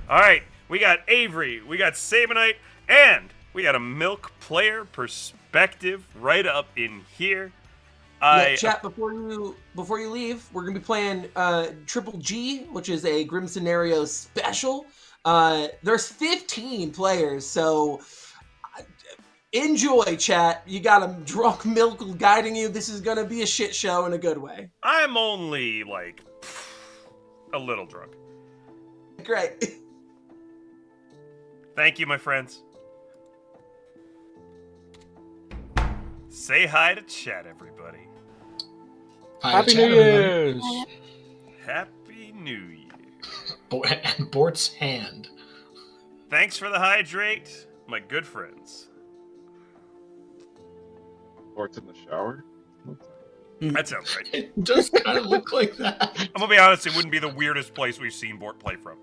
All right, we got Avery, we got Sabenite, and we got a Milk player perspective right up in here. Chat, before you leave, we're gonna be playing Triple G, which is a Grim Scenario special. There's 15 players, so enjoy, chat. You got a drunk Milk guiding you. This is gonna be a shit show in a good way. I'm only like a little drunk. Great. Thank you, my friends. Say hi to chat, everybody. Hi, Happy chat, New Year's! Happy New Year. And Bort's hand. Thanks for the hydrate, my good friends. Bort's in the shower? That sounds right. It does kind of look like that. I'm gonna be honest, it wouldn't be the weirdest place we've seen Bort play from.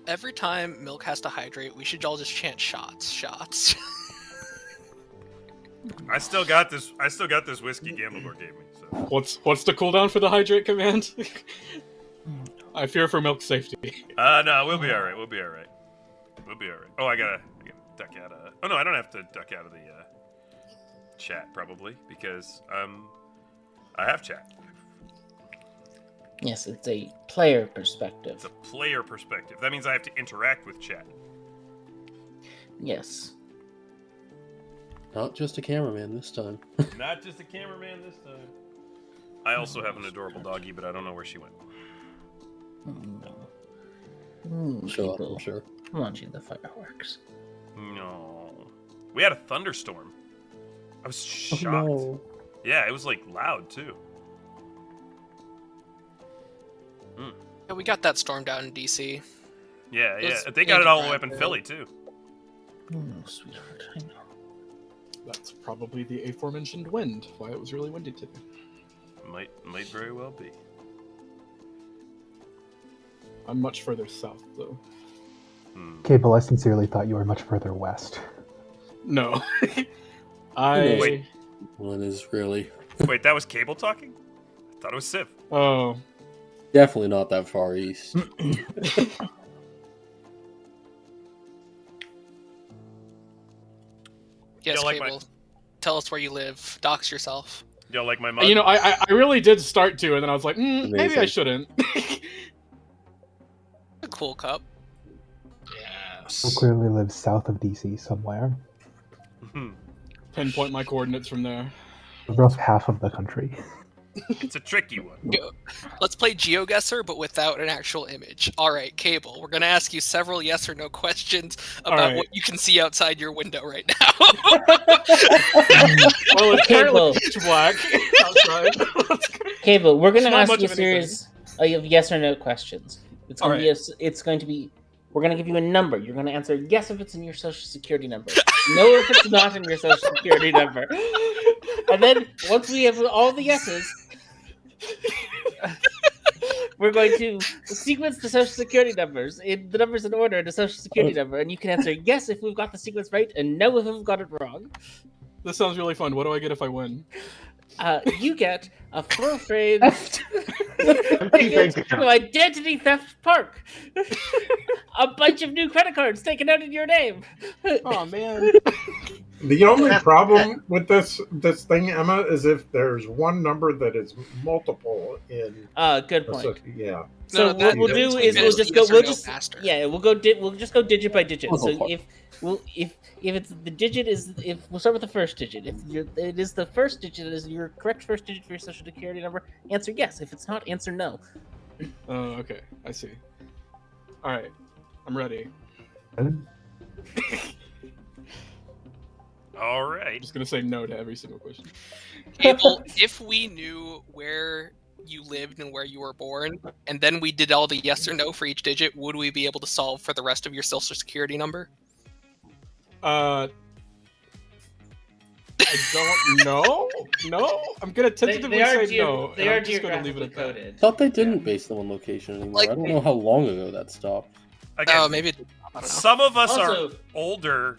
Every time Milk has to hydrate, we should all just chant shots, shots. I still got this whiskey Gambledore gave me. So. What's the cooldown for the hydrate command? I fear for Milk's safety. No, we'll be alright. We'll be alright. Oh, I gotta duck out of... Oh, no, I don't have to duck out of the chat, probably, because I have chat. Yes, it's a player perspective. It's a player perspective. That means I have to interact with chat. Yes. Not just a cameraman this time. Not just a cameraman this time. I also have an adorable doggy, but I don't know where she went. Show up, I'm sure. Launching the fireworks. No. We had a thunderstorm. I was shocked. Oh, no. Yeah, it was like loud too. Yeah, we got that storm down in DC. Yeah. It's They got it all the way up in anti-gravity. Philly too. Sweetheart, I know. That's probably the aforementioned wind, why it was really windy today. Might very well be. I'm much further south, though. Cable, I sincerely thought you were much further west. No. Wait. One is really... Wait, that was Cable talking? I thought it was Civ. Oh. Definitely not that far east. Yes, like Cable. Tell us where you live. Dox yourself. Y'all like my mug? You know, I really did start to, and then I was like, maybe I Amazing. shouldn't. A cool cup. Yes. Who clearly lives south of DC somewhere. Pinpoint my coordinates from there. The rough half of the country. It's a tricky one. Let's play GeoGuessr, but without an actual image. All right, Cable. We're going to ask you several yes or no questions about what you can see outside your window right now. Well, it's Cable. apparently pitch black outside. Cable, we're going to It's not ask much you a of anything. series of yes or no questions. It's going to All be it's going to be we're going to give you a number. You're going to answer yes if it's in your social security number. No if it's not in your social security number. And then once we have all the yeses, we're going to sequence the social security numbers in the numbers in order, the social security number, and you can answer yes if we've got the sequence right and no if we've got it wrong. This sounds really fun. What do I get if I win? You get a full-frame ticket to Identity Theft Park. A bunch of new credit cards taken out in your name. Oh man. The only problem with this thing, Emma, is if there's one number that is multiple in. Good point. Yeah. So No, what we'll do is we'll just go. We'll just faster. we'll just go digit by digit. So Oh, if it's the digit is if we'll start with the first digit. If it is the first digit is your correct first digit for your social security number, answer yes. If it's not, answer no. Oh, okay. I see. All right. I'm ready. All right. I'm just gonna say no to every single question. Cable, if we knew where you lived and where you were born, and then we did all the yes or no for each digit, would we be able to solve for the rest of your social security number? I don't know. No, I'm gonna tentatively say no. They and are I'm just gonna leave it geographically at that. coded. Thought they didn't base them on location anymore. Like- I don't know how long ago that stopped. Again, Oh, maybe. I don't know. some of us Also- are older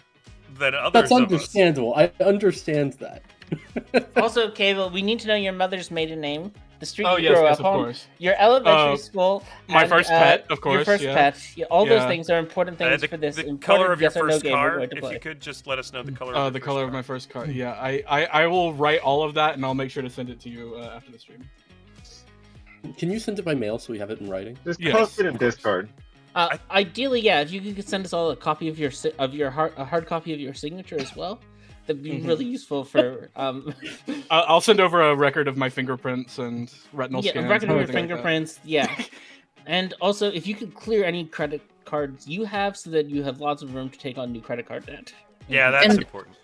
than others That's of us. understandable. I understand that. Also, Cable, we need to know your mother's maiden name, the street Oh, you yes, grew yes, up of on, course. your elementary school, my and, first pet, of course, your first yeah. pet. All those Yeah. things are important things for this the important color of your yes or no first game car. we're going to If play. you could just let us know the color. The color of my first car. Yeah, I will write all of that, and I'll make sure to send it to you after the stream. Can you send it by mail so we have it in writing? Just Yes, post it in of course. Discord. Ideally, yeah. If you could send us all a copy of your a hard copy of your signature as well, that'd be really useful for. I'll send over a record of my fingerprints and retinal Yeah, scans. a record of your everything like that. fingerprints. Yeah, and also if you could clear any credit cards you have, so that you have lots of room to take on new credit card debt. Yeah, that's important.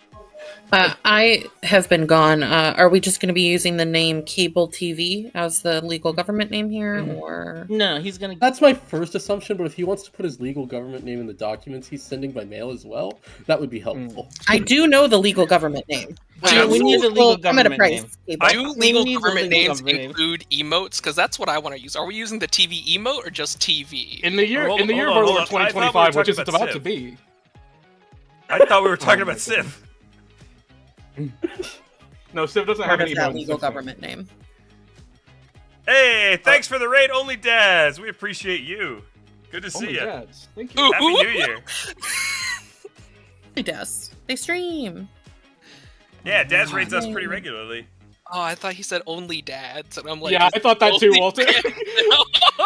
I have been gone. Are we just going to be using the name Cable TV as the legal government name here, or No, he's gonna. That's my first assumption, but if he wants to put his legal government name in the documents he's sending by mail as well, that would be helpful. I do know the legal government name. We need the legal I'm at a government price. name. Cable. Do legal need the government legal names government name. include emotes? Because that's what I want to use. Are we using the TV emote or just TV? In the year, Hold in the year on, of our hold Lord on. I thought we were 2025, which is talking it's about about to be. I thought we were talking about Civ. No, Civ doesn't Part have of any that emotes. legal government name. Hey, thanks for the raid, Only Daz. We appreciate you. Good to see Only you. dads. Thank you. Happy New Year. Hey, Des. They stream. Yeah, Daz raids us pretty regularly. Oh, I thought he said only dads, and I'm like, Yeah, I thought that too, only Walter. dads?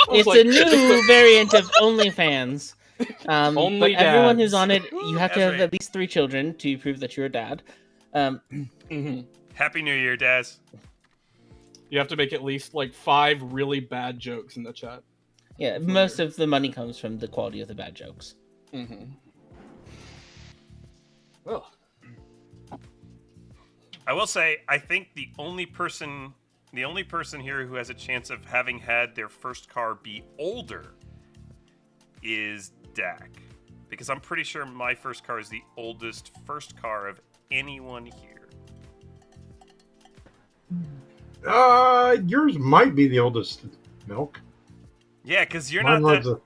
It's a new variant of OnlyFans. Only but everyone dads. who's on it, you have to That's have right. at least 3 children to prove that you're a dad. Happy New Year, Daz. You have to make at least like 5 really bad jokes in the chat. Yeah, most of the money comes from the quality of the bad jokes. Well, I will say, I think the only person here who has a chance of having had their first car be older is Dak. Because I'm pretty sure my first car is the oldest first car of anyone here. Yours might be the oldest, Milk. Yeah, because you're Mine not was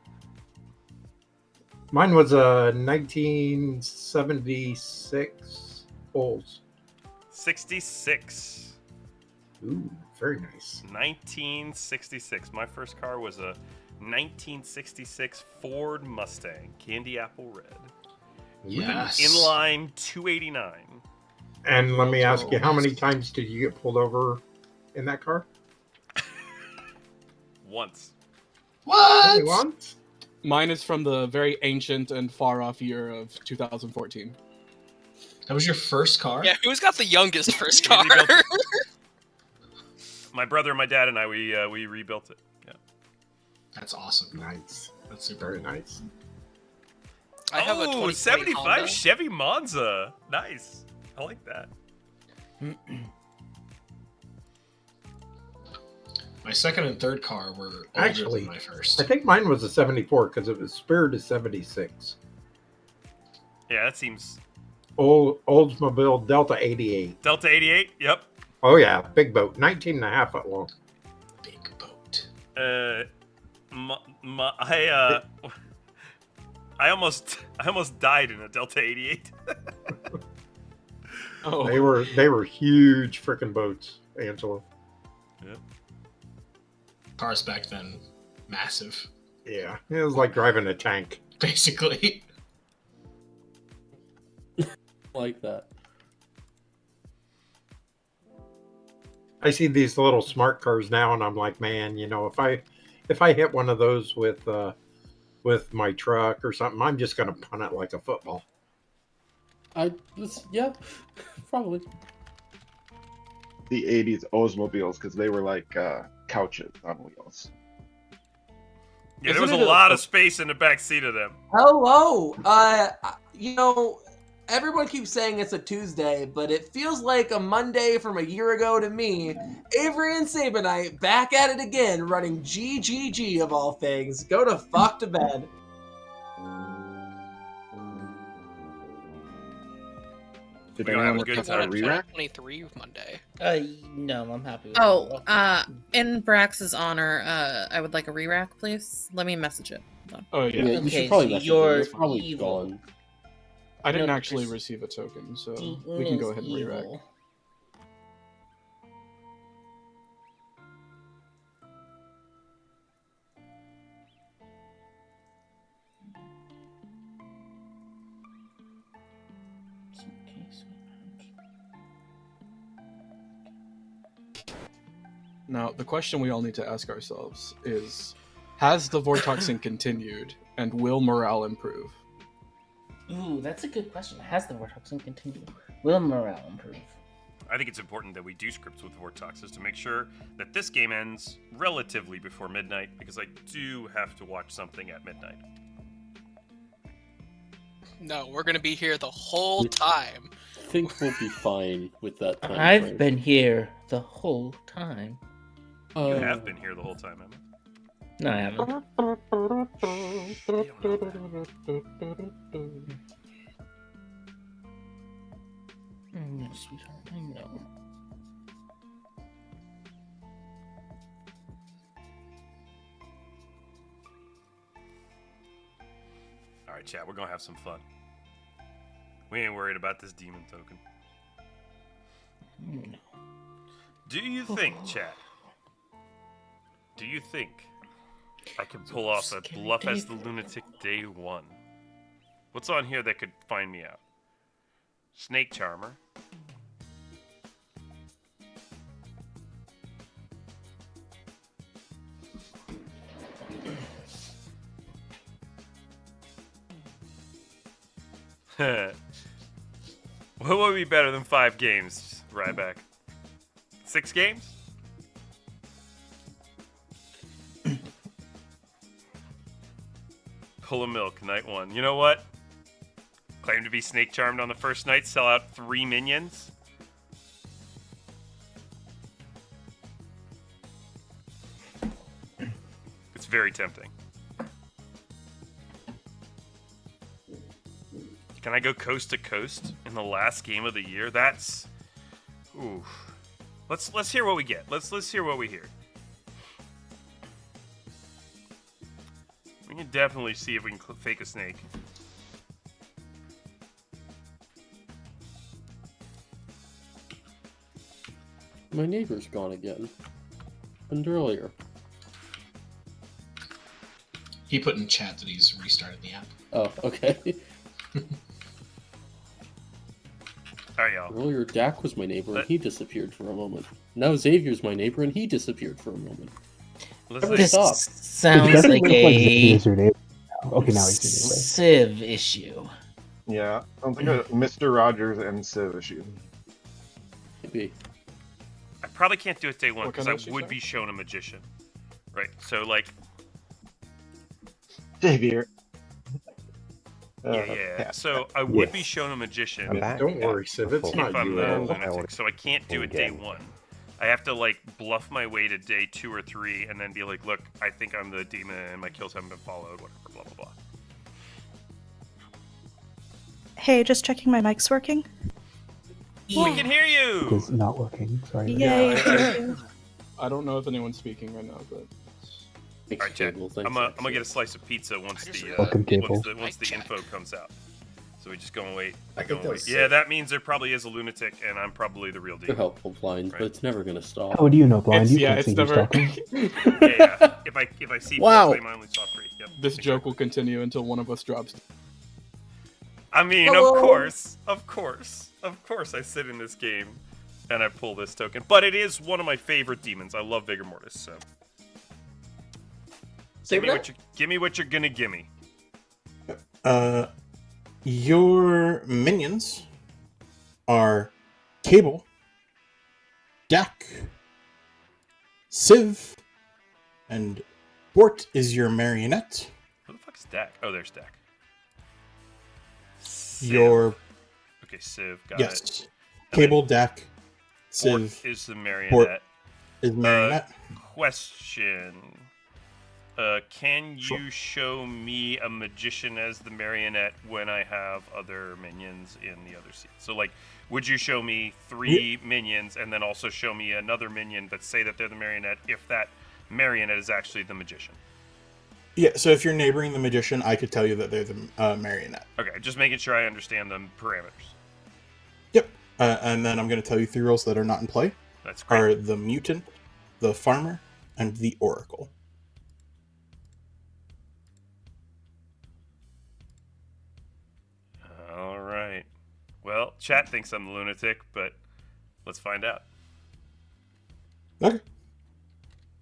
mine was a 1976 Bulls. 66. Ooh, very nice. 1966. My first car was a 1966 Ford Mustang, candy apple red. Yes. Inline 289. And let me ask you, how many times did you get pulled over in that car? Once. Only What? once? mine is from the very ancient and far off year of 2014. That was your first car? Yeah, who's got the youngest first We car? rebuilt it. My brother, my dad, and I, we rebuilt it. Yeah. That's awesome. Nice. That's super Very nice. I have a 2020 75 Honda. Chevy Monza. Nice. I like that. My second and third car were older Actually, than my first. I think mine was a 74 because it was Spirit is 76. Yeah, that seems. Oldsmobile Delta 88. Delta 88. Yep. Oh yeah, big boat, 19 and a half foot long. Big boat. I almost died in a Delta 88. Oh, They were huge freaking boats, Angela. Yep. Cars back then, massive, Yeah, it was like driving a tank. basically. Like that. I see these little smart cars now, and I'm like, man, you know, if I hit one of those with my truck or something, I'm just gonna punt it like a football. Yeah, probably. The 80s Oldsmobiles, because they were like couches on wheels. Yeah, there Isn't was a it lot of space in the back seat of them. Hello. You know, everyone keeps saying it's a Tuesday, but it feels like a Monday from a year ago to me. Avery and Sabenite back at it again, running GGG of all things. Go to fuck to bed. Did We're gonna have anyone a good look time. at a re-rack? 23 Monday. No, I'm happy with Oh, in Brax's honor, I would like a re-rack, please. Let me message it. Hold on. oh yeah. Yeah, you Okay, should probably so message you're him. It's probably evil. gone. I didn't No, actually just- receive a token, so Deepening we can go is ahead and re-rack. evil. Now, the question we all need to ask ourselves is, has the Vortoxing continued, and will morale improve? Ooh, that's a good question. Has the Vortoxing continued? Will morale improve? I think it's important that we do scripts with Vortoxes to make sure that this game ends relatively before midnight, because I do have to watch something at midnight. No, we're gonna be here the whole time. I think we'll be fine with that time I've frame. been here the whole time. You have been here the whole time, Emma. No, I haven't. No, sweetheart, I know. Alright, chat, we're gonna have some fun. We ain't worried about this demon token. No. Do you think, chat? Do you think I can pull off a bluff as the lunatic day one? What's on here that could find me out? Snake Charmer. What would be better than 5 games, Ryback? 6 games? Pull a milk, night 1. You know what? Claim to be snake charmed on the first night, sell out 3 minions. It's very tempting. Can I go coast to coast in the last game of the year? That's, ooh. Let's hear what we get. Let's hear what we hear. We can definitely see if we can fake a snake. My neighbor's gone again. And earlier. He put in chat that he's restarted the app. Oh, okay. Alright, y'all. Earlier, Dak was my neighbor, and he disappeared for a moment. Now Xavier's my neighbor, and he disappeared for a moment. This Stop. sounds It like doesn't look like a he's your neighbor now. Okay, now he's your neighbor. Civ issue. Yeah, sounds like a Mr. Rogers and Civ issue. Maybe. I probably can't do it day 1 What because kind I of issue, would sorry? be shown a magician. Right, so like, Xavier. yeah. So I would be shown a magician I'm back. Don't worry, Civ, it's if not I'm you the at all. lunatic, so I can't do it day 1. I have to like bluff my way to day 2 or 3 and then be like, look, I think I'm the demon and my kills haven't been followed, whatever, blah blah blah. Hey, just checking my mic's working. We can hear you! It's not working. Sorry. Yay. I don't know if anyone's speaking right now, but Alright, chat. I'm gonna get a slice of pizza once the Welcome, Cable. once the info comes out. So we just go and wait. I think that was Yeah, sick. that means there probably is a lunatic, and I'm probably the real They're demon. helpful, Blind, but it's never gonna stop. How do you know, Blind? You can't it's see who's never. talking. Yeah. If I see Wow. I only saw 3. Yep. This joke will continue until one of us drops. I mean, Hello. of course, I sit in this game and I pull this token. But it is one of my favorite demons. I love Vigor Mortis, so give me what you're gonna gimme. Your minions are Cable, Dak, Civ, and Bort is your marionette. Who the fuck's Dak? Oh, there's Dak. Your Okay, Civ, got yes, it. Cable, Dak, Bort Civ is the marionette. Bort is marionette. Question. Can you show me a magician as the marionette when I have other minions in the other seat? So, like, would you show me 3 minions and then also show me another minion but say that they're the marionette if that marionette is actually the magician? Yeah, so if you're neighboring the magician, I could tell you that they're the marionette. Okay, just making sure I understand the parameters. Yep. And then I'm going to tell you 3 roles that are not in play. That's great. Are the mutant, the farmer, and the oracle. All right. Well, chat thinks I'm the lunatic, but let's find out. Okay.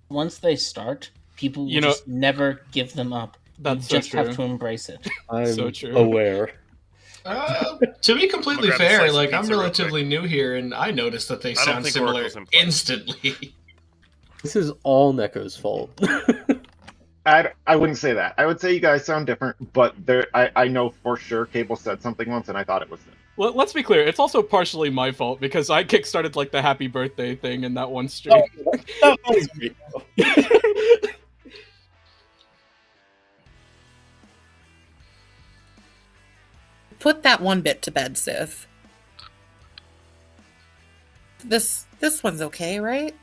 Once they start, people will You know- just never give them up. That's You so just have true. to embrace it. I'm So true. aware. To be completely I'm gonna grab a fair, slice of like I'm pizza real relatively new here, and I noticed that they I don't sound think similar Oracle's in play. instantly. This is all Neko's fault. I wouldn't say that. I would say you guys sound different, but I know for sure Cable said something once and I thought it was them. Well, let's be clear. It's also partially my fault because I kickstarted like the happy birthday thing in that one stream. That was great. Put that one bit to bed, Civ. This one's okay, right?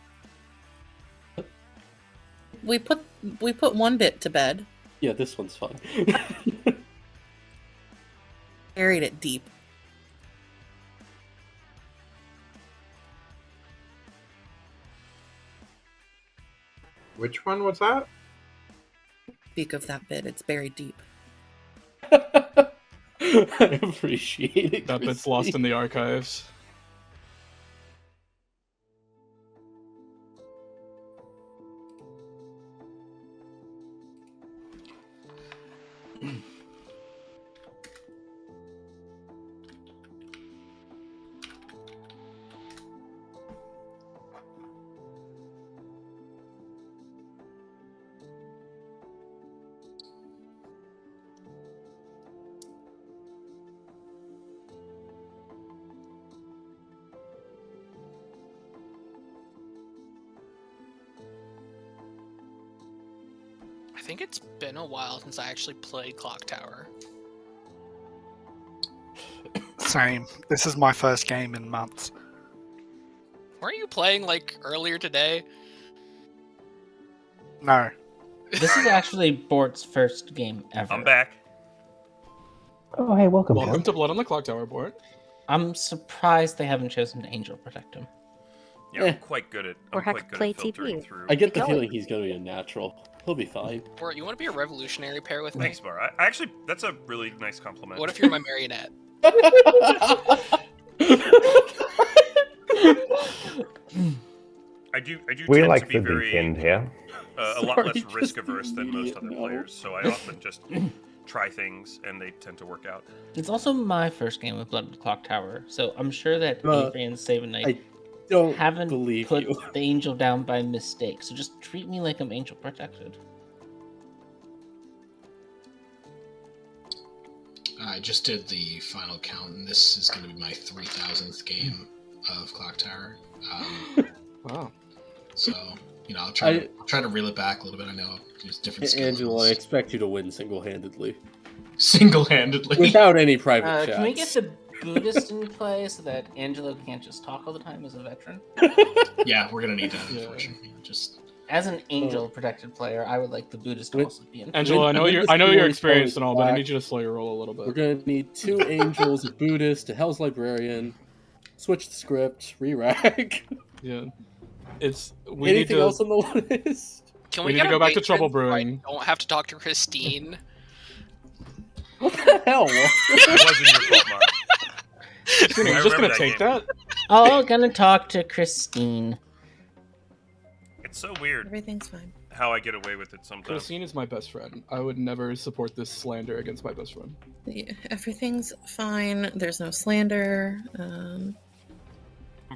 We put one bit to bed. Yeah, this one's fun. Buried it deep. Which one was that? Speak of that bit, it's buried deep. I appreciate it. That bit's lost in the archives. I think it's been a while since I actually played Clocktower. Same. This is my first game in months. Weren't you playing like earlier today? No. This is actually Bort's first game ever. I'm back. Oh, hey, welcome. Welcome to Blood on the Clocktower, Bort. I'm surprised they haven't chosen to Angel Protect him. Yeah, I'm quite good at. Or I'm have quite good play at filtering TP. through. I get the feeling he's going to be a natural. He'll be fine. Or you want to be a revolutionary pair with me? Thanks, Bar. I actually, that's a really nice compliment. What if you're my marionette? I do We tend like to be the very weekend here. a lot Sorry, less just risk averse than most other no. players, so I often just try things and they tend to work out. It's also my first game with Blood on the Clocktower, so I'm sure that Avery and Sabenite I don't haven't believe put you. the angel down by mistake. So just treat me like I'm angel protected. I just did the final count, and this is going to be my 3,000th game of Clocktower. Wow. So, I'll try to reel it back a little bit. I know there's different skill Angela, I levels. expect you to win single-handedly. Single-handedly? Without any private chats. Can we get the Buddhist in play so that Angelo can't just talk all the time as a veteran? Yeah, we're going to need that, unfortunately. As an angel protected player, I would like the Buddhist to also be in. Angelo, I know you're experienced and all, but I need you to slow your roll a little bit. We're going to need 2 angels, a Buddhist, a Hell's Librarian, switch the script, re-rack. Yeah. Anything else on the list? Can we we need get to go a back to patron Trouble so I Brewing. don't have to talk to Christine. What the hell? It wasn't your fault, Mark. You're I just remember gonna take game. that? Oh, gonna talk to Christine. It's so weird Everything's fine. how I get away with it sometimes. Christine is my best friend. I would never support this slander against my best friend. Yeah, everything's fine. There's no slander. I'm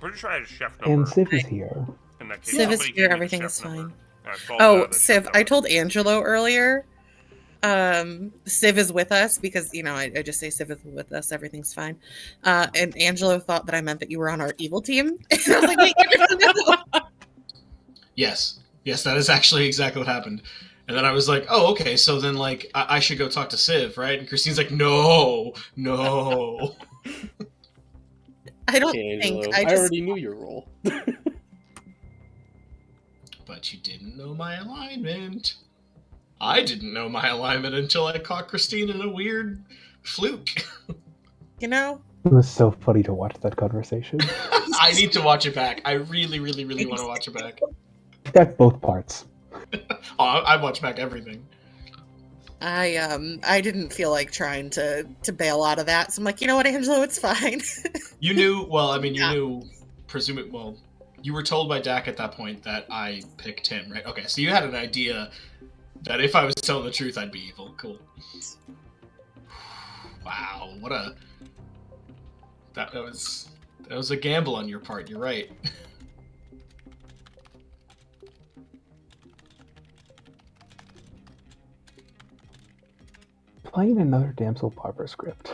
pretty sure I had a chef And number. Civ is here. In that case, Civ is somebody here. gave me the Everything chef is number. fine. I followed out Oh, of the chef Civ, number. I told Angelo earlier. Civ is with us because, I just say Civ is with us. Everything's fine. And Angelo thought that I meant that you were on our evil team. And I was like, wait, no. Yes, that is actually exactly what happened. And then I was like, oh, okay, so then, I should go talk to Civ, right? And Christine's like, no. I don't Okay, think Angelo, I I just. already knew your role. But you didn't know my alignment. I didn't know my alignment until I caught Christine in a weird fluke. You know? It was so funny to watch that conversation. I need to watch it back. I really, really, really want to watch it back. Back both parts. Oh, I watch back everything. I didn't feel like trying to bail out of that, so I'm like, you know what, Angelo, it's fine. You knew, well, I mean, you knew, well, you were told by Dak at that point that I picked him, right? Okay, so you had an idea that if I was telling the truth, I'd be evil. Cool. Wow, what a... That was a gamble on your part, you're right. Playing another Damsel Barber script.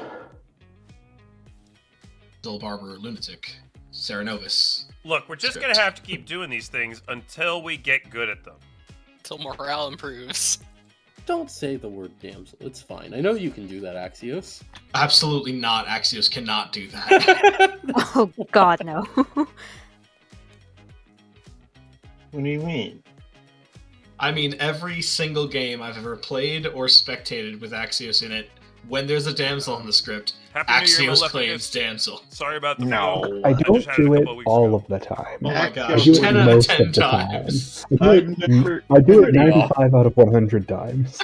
Damsel Barber Lunatic. Saranovis. Look, we're just going to have to keep doing these things until we get good at them. Until morale improves. Don't say the word damsel. It's fine. I know you can do that, Axios. Absolutely not. Axios cannot do that. Oh, God, no. What do you mean? I mean, every single game I've ever played or spectated with Axios in it, when there's a damsel in the script, Axios claims damsel. Sorry about the No. I don't do it all of the time. Oh my I gosh, do it 10 out of most 10 of the times. time. I do it 95 out of 100 times.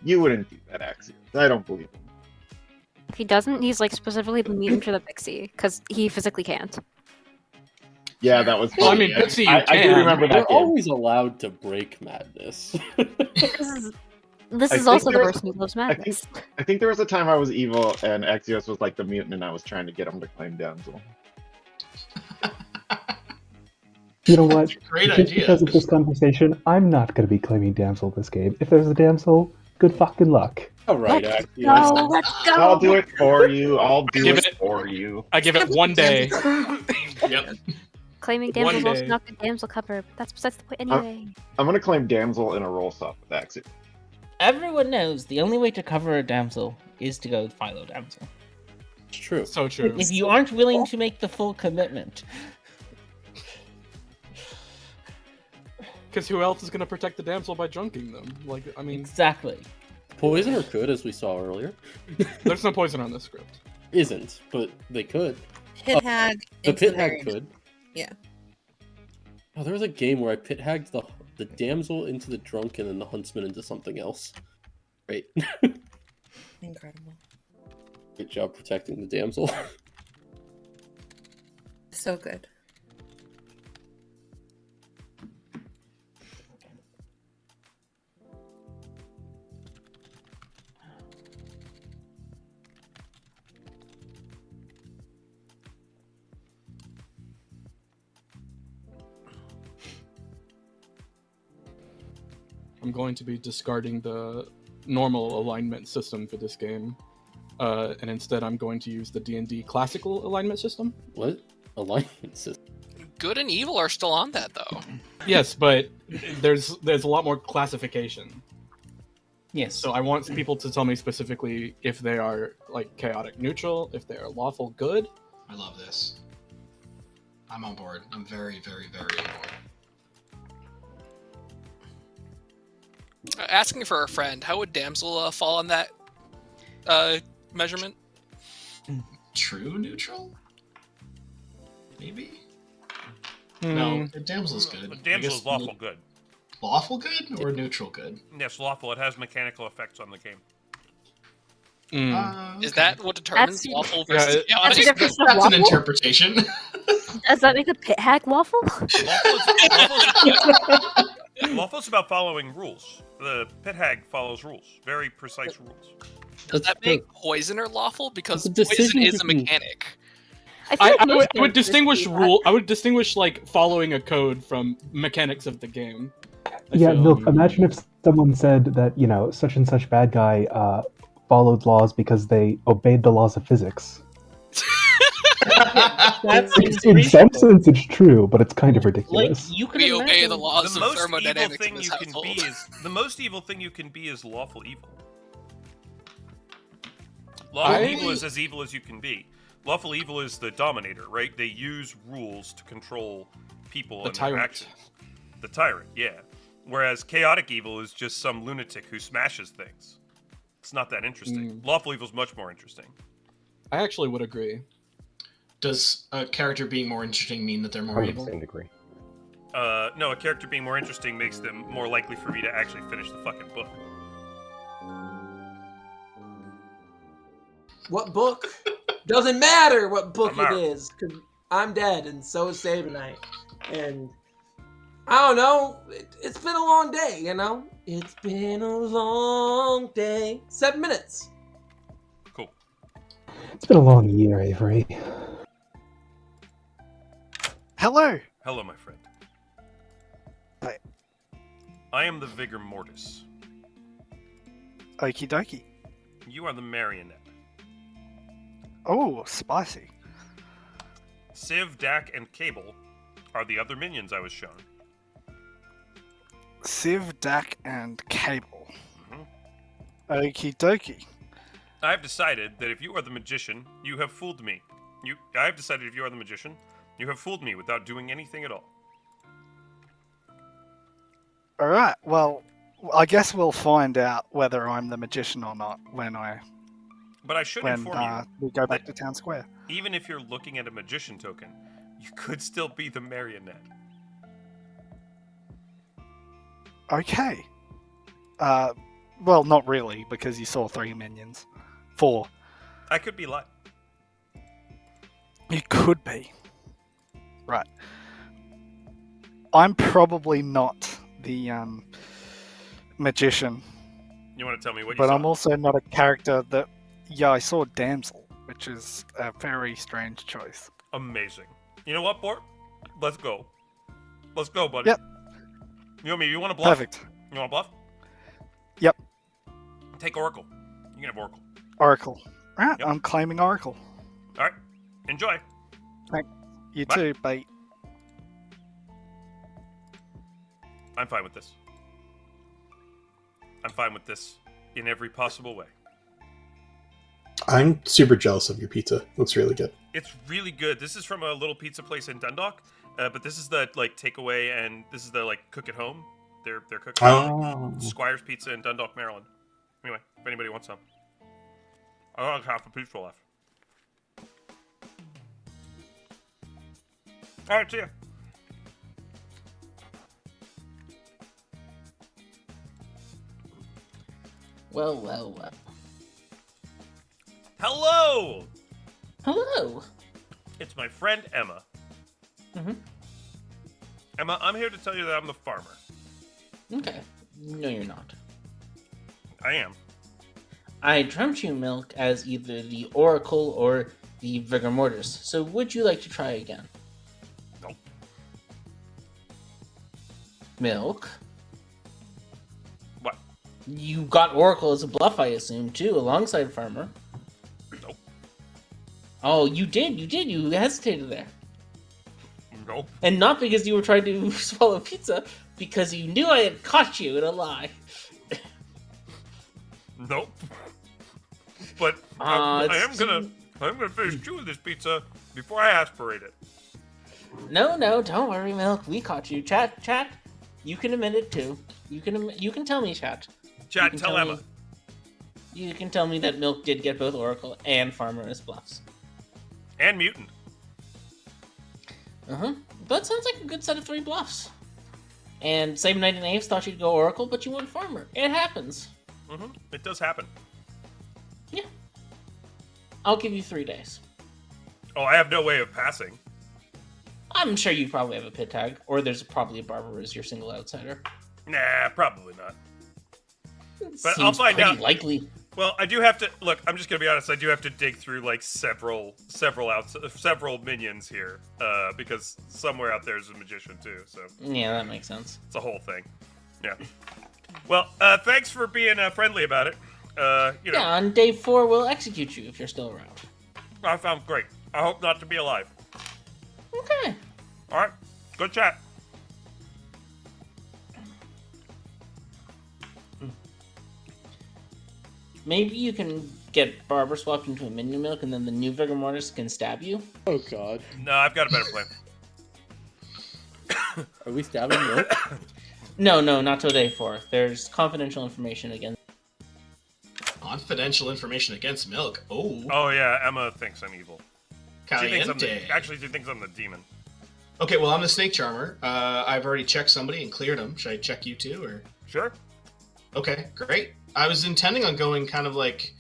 You wouldn't do that, Axios. I don't believe him. If he doesn't, he's like specifically immune to the pixie because he physically can't. Yeah, that was funny. Well, I mean, Pixie, you I do can. remember that You're game. always allowed to break madness. This I is think also the there worst Meatloaf's Madness. I think there was a time I was evil and Axios was like the mutant and I was trying to get him to claim damsel. You know what? Great Just idea. because of this conversation, I'm not going to be claiming damsel this game. If there's a damsel, good fucking luck. All right, Let's Axios. go, let's go. I'll do it for you. I'll do Give it it- for you. I give it 1 day. Yep. Claiming One damsel's also day. not the damsel cover, but that's besides the point anyway. I'm gonna claim damsel in a roll swap with Axios. Everyone knows the only way to cover a damsel is to go with Philo Damsel. It's true. So true. If you aren't willing to make the full commitment, Because who else is going to protect the damsel by drunking them? Like, I mean, exactly. Poisoner could, as we saw earlier. there's no poison on this script. Isn't, but they could. Pit hag. The into pit very- hag could. Yeah. Oh, there was a game where I pit hagged the damsel into the drunk and then the huntsman into something else. Great. Incredible. Good job protecting the damsel. So good. I'm going to be discarding the normal alignment system for this game, and instead I'm going to use the D&D classical alignment system. What? Alignment system? Good and evil are still on that, though. Yes, but there's a lot more classification. Yes. So I want people to tell me specifically if they are like chaotic neutral, if they are lawful good. I love this. I'm on board. I'm very, very, very on board. Asking for a friend, how would damsel fall on that measurement? True neutral? Maybe? Hmm. No, the damsel's good. The I damsel guess is lawful good. Lawful good or neutral good? Yes, lawful. It has mechanical effects on the game. Is that what determines That's- lawful Yeah, versus it- That's chaotic? the difference of That's an waffle? interpretation. Does that make a pit hag waffle? Lawful is about following rules. The pit hag follows rules, very precise rules. Does that make poisoner lawful? Because It's a poison decision is a you can- mechanic. I would distinguish rule. I would distinguish like following a code from mechanics of the game. Yeah, feel- look, imagine if someone said that, you know, such and such bad guy followed laws because they obeyed the laws of physics. That seems In some reasonable. sense, it's true, but it's kind of Like, ridiculous. you can We obey imagine the laws The of most evil thermodynamics in thing this you can household. be is the most evil thing you can be is lawful evil. Lawful evil is as evil as you can be. Lawful evil is the dominator, right? They use rules to control people The and their tyrant. actions. The tyrant, yeah. Whereas chaotic evil is just some lunatic who smashes things. It's not that interesting. Lawful evil is much more interesting. I actually would agree. Does a character being more interesting mean that they're more evil? 100% agree. No, a character being more interesting makes them more likely for me to actually finish the fucking book. What book? Doesn't matter what book it is, because I'm dead, and so is Sabenite. And I don't know, it's been a long day, you know? It's been a long day. 7 minutes. Cool. It's been a long year, Avery. Hello. Hello, my friend. Hi. I am the Vigor Mortis. Okie dokie. You are the Marionette. Oh, spicy. Civ, Dak, and Cable are the other minions I was shown. Civ, Dak, and Cable. Okie dokie. I've decided that if you are the magician, you have fooled me. I've decided if you are the magician, you have fooled me without doing anything at all. Alright, well, I guess we'll find out whether I'm the magician or not when But I should inform you we go back to Town Square. Even if you're looking at a magician token, you could still be the marionette. Okay. Well, not really, because you saw 3 minions. 4. I could be lying. You could be. Right. I'm probably not the magician. You want to tell me what you But saw? I'm also not a character that... Yeah, I saw Damsel, which is a very strange choice. Amazing. You know what, Bort? Let's go. Let's go, buddy. Yep. You want to bluff? Perfect. You want to bluff? Yep. Take Oracle. You can have Oracle. Oracle. Right, I'm claiming Oracle. All right. Enjoy. You Bye. too, bait. I'm fine with this. I'm fine with this in every possible way. I'm super jealous of your pizza. Looks really good. It's really good. This is from a little pizza place in Dundalk, but this is the takeaway, and this is the cook at home. They're cooking Squire's Pizza in Dundalk, Maryland. Anyway, if anybody wants some, I got half a pizza left. All right, see ya. Well, well, well. Hello. Hello. It's my friend Emma. Emma, I'm here to tell you that I'm the farmer. Okay. No, you're not. I am. I dreamt you, Milk, as either the Oracle or the Vigor Mortis. So would you like to try again? Nope. Milk? What? You got Oracle as a bluff, I assume, too, alongside Farmer. Nope. Oh, you did. You hesitated there. Nope. And not because you were trying to swallow pizza, because you knew I had caught you in a lie. Nope. But I am gonna finish chewing this pizza before I aspirate it. No, don't worry, Milk. We caught you. Chat. You can admit it too. You can tell me, chat. Chat, tell Emma. You can tell me that Milk did get both Oracle and Farmer as bluffs. And Mutant. That sounds like a good set of 3 bluffs. And sabenite and Aves thought you'd go Oracle, but you went Farmer. It happens. It does happen. Yeah. I'll give you 3 days. Oh, I have no way of passing. I'm sure you probably have a pit tag, or there's probably a Barber as your single outsider. Nah, probably not. But Seems I'll find pretty out. Likely. Well, I do have to look. I'm just gonna be honest. I do have to dig through several minions here, because somewhere out there is a magician too. So yeah, that makes sense. It's a whole thing. Yeah. Well, thanks for being friendly about it. Yeah, on day 4 we'll execute you if you're still around. That sounds great. I hope not to be alive. Okay. All right. Good chat. Maybe you can get Barber swapped into a minion Milk, and then the new Vigor Mortis can stab you. Oh god. No, I've got a better plan. Are we stabbing Milk? No, not till day 4. There's confidential information again. Confidential information against Milk. Oh. Oh yeah, Emma thinks I'm evil. She thinks Caliente. actually, she thinks I'm the demon. Okay, well, I'm the snake charmer. I've already checked somebody and cleared them. Should I check you too, or? Sure. Okay, great. I was intending on going kind of like...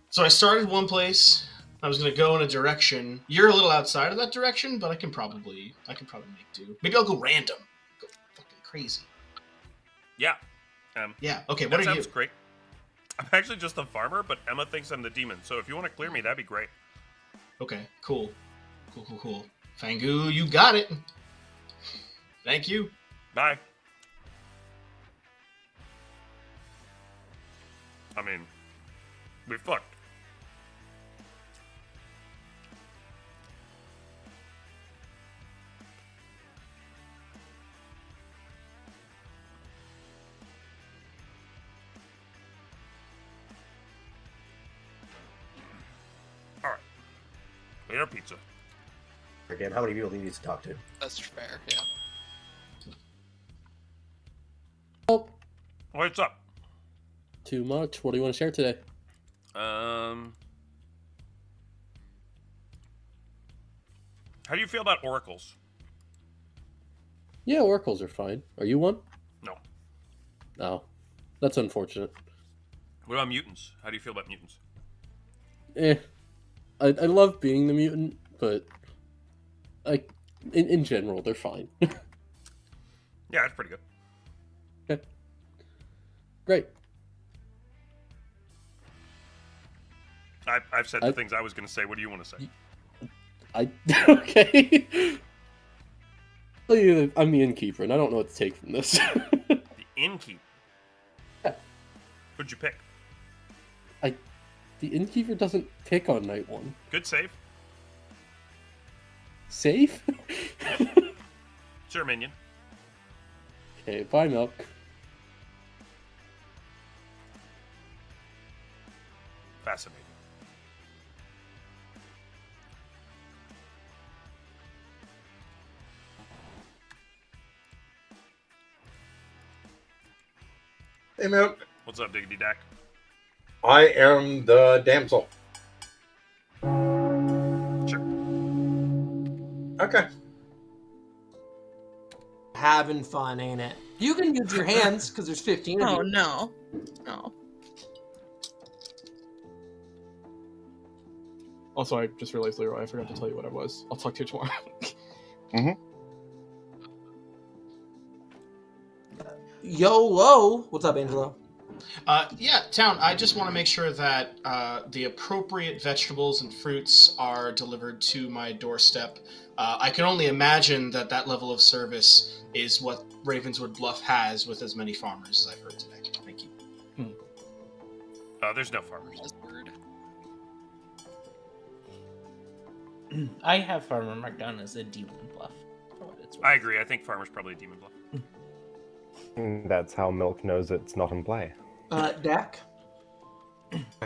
So I started one place. I was going to go in a direction. You're a little outside of that direction, but I can probably make do. Maybe I'll go random. Go fucking crazy. Yeah. Yeah, okay, that what are you? sounds great. I'm actually just a farmer, but Emma thinks I'm the demon. So if you want to clear me, that'd be great. Okay, cool. Cool. Fangu, you got it. Thank you. Bye. I mean, we fucked. All right. We ate our pizza. Game. How many people do you need to talk to? That's fair, yeah. What's up? Too much. What do you want to share today? How do you feel about oracles? Yeah, oracles are fine. Are you one? No. Oh, that's unfortunate. What about mutants? How do you feel about mutants? I love being the mutant, but in general, they're fine. Yeah, that's pretty good. Okay. Great. I've said the things I was going to say. What do you want to say? Okay. I'm the innkeeper, and I don't know what to take from this. The innkeeper? Yeah. Who'd you pick? The innkeeper doesn't pick on night 1. Good save. Safe? Sure, minion. Okay, bye, Milk. Fascinating. Hey, Milk. What's up, Diggity Dack? I am the damsel. Sure. Okay. Having fun, ain't it? You can use your hands because there's 15 of you. Oh no. No. Also, I just realized, Leroy, I forgot to tell you what I was. I'll talk to you tomorrow. YOLO! What's up, Angelo? Yeah, Town, I just want to make sure that the appropriate vegetables and fruits are delivered to my doorstep. I can only imagine that that level of service is what Ravenswood Bluff has with as many farmers as I've heard today. Thank you. There's no farmers. I have Farmer marked down as a demon bluff. For what it's worth. I agree. I think farmer's probably a demon bluff. That's how Milk knows it's not in play. Dak?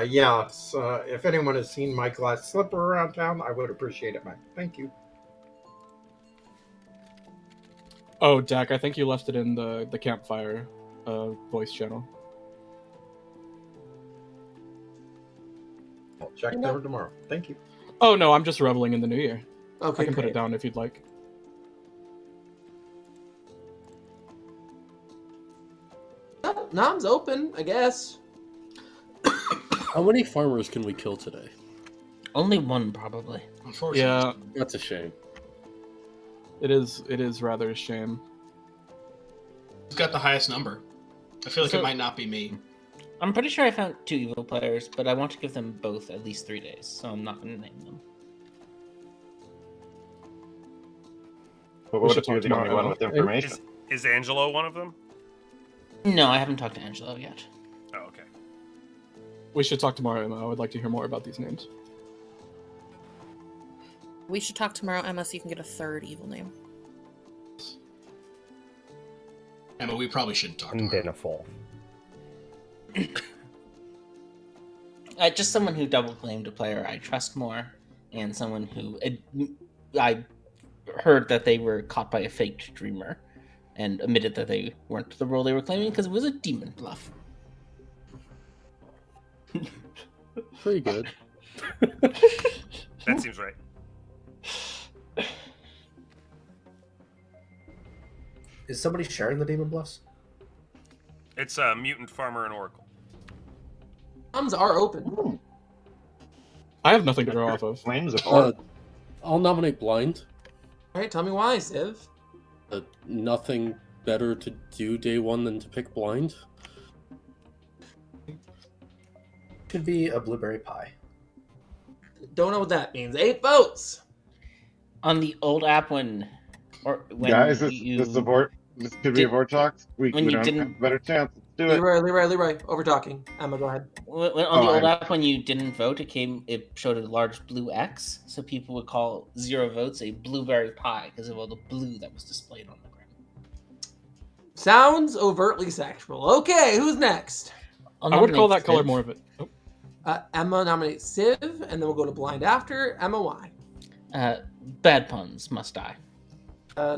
Yes. If anyone has seen my glass slipper around town, I would appreciate it, man. Thank you. Oh, Dak, I think you left it in the campfire voice channel. I'll check there tomorrow. Thank you. Oh, no, I'm just reveling in the new year. Okay, I can put great. it down if you'd like. Nom's open, I guess. How many farmers can we kill today? Only one, probably. Unfortunately. Yeah, That's a shame. it is rather a shame. Who's got the highest number? I feel like So- it might not be me. I'm pretty sure I found 2 evil players, but I want to give them both at least 3 days, so I'm not going to name them. But We what should if you're talk the only tomorrow. one with information? Is Angelo one of them? No, I haven't talked to Angelo yet. Oh, okay. We should talk tomorrow, Emma. I would like to hear more about these names. We should talk tomorrow, Emma, so you can get a 3rd evil name. Emma, we probably shouldn't talk And tomorrow. then a 4th. Just someone who double claimed a player I trust more, and someone who I heard that they were caught by a faked dreamer. and admitted that they weren't the role they were claiming because it was a demon bluff. Pretty good. That seems right. Is somebody sharing the demon bluffs? It's a mutant farmer and oracle. Thumbs are open. I have nothing to go off of. Flames of I'll nominate blind. All right, tell me why, Civ. Nothing better to do day one than to pick blind. Could be a blueberry pie. Don't know what that means. 8 votes. On the old app when Guys, this could be a did- Vortex. We when you don't didn't- have a better chance. Let's do it. Leroy, over talking. Emma, go ahead. on the old app, when you didn't vote, it showed a large blue X, so people would call 0 votes a blueberry pie because of all the blue that was displayed on the ground. Sounds overtly sexual. Okay, who's next? I would call that color more of it. Oh. Emma nominates Civ, and then we'll go to blind after. Emma, why? Bad puns must die.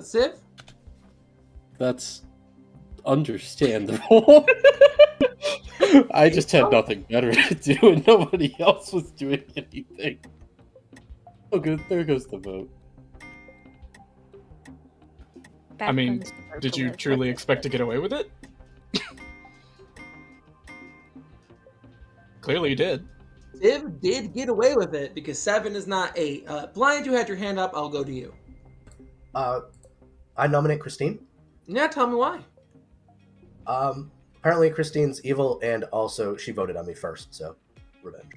Civ? That's understandable. I just had nothing better to do, and nobody else was doing anything. Oh, good. There goes the vote. I mean, did you truly expect to get away with it? Clearly you did. Civ did get away with it because 7 is not 8. Blind, you had your hand up. I'll go to you. I nominate Christine. Yeah, tell me why. Apparently Christine's evil, and also she voted on me first, so revenge.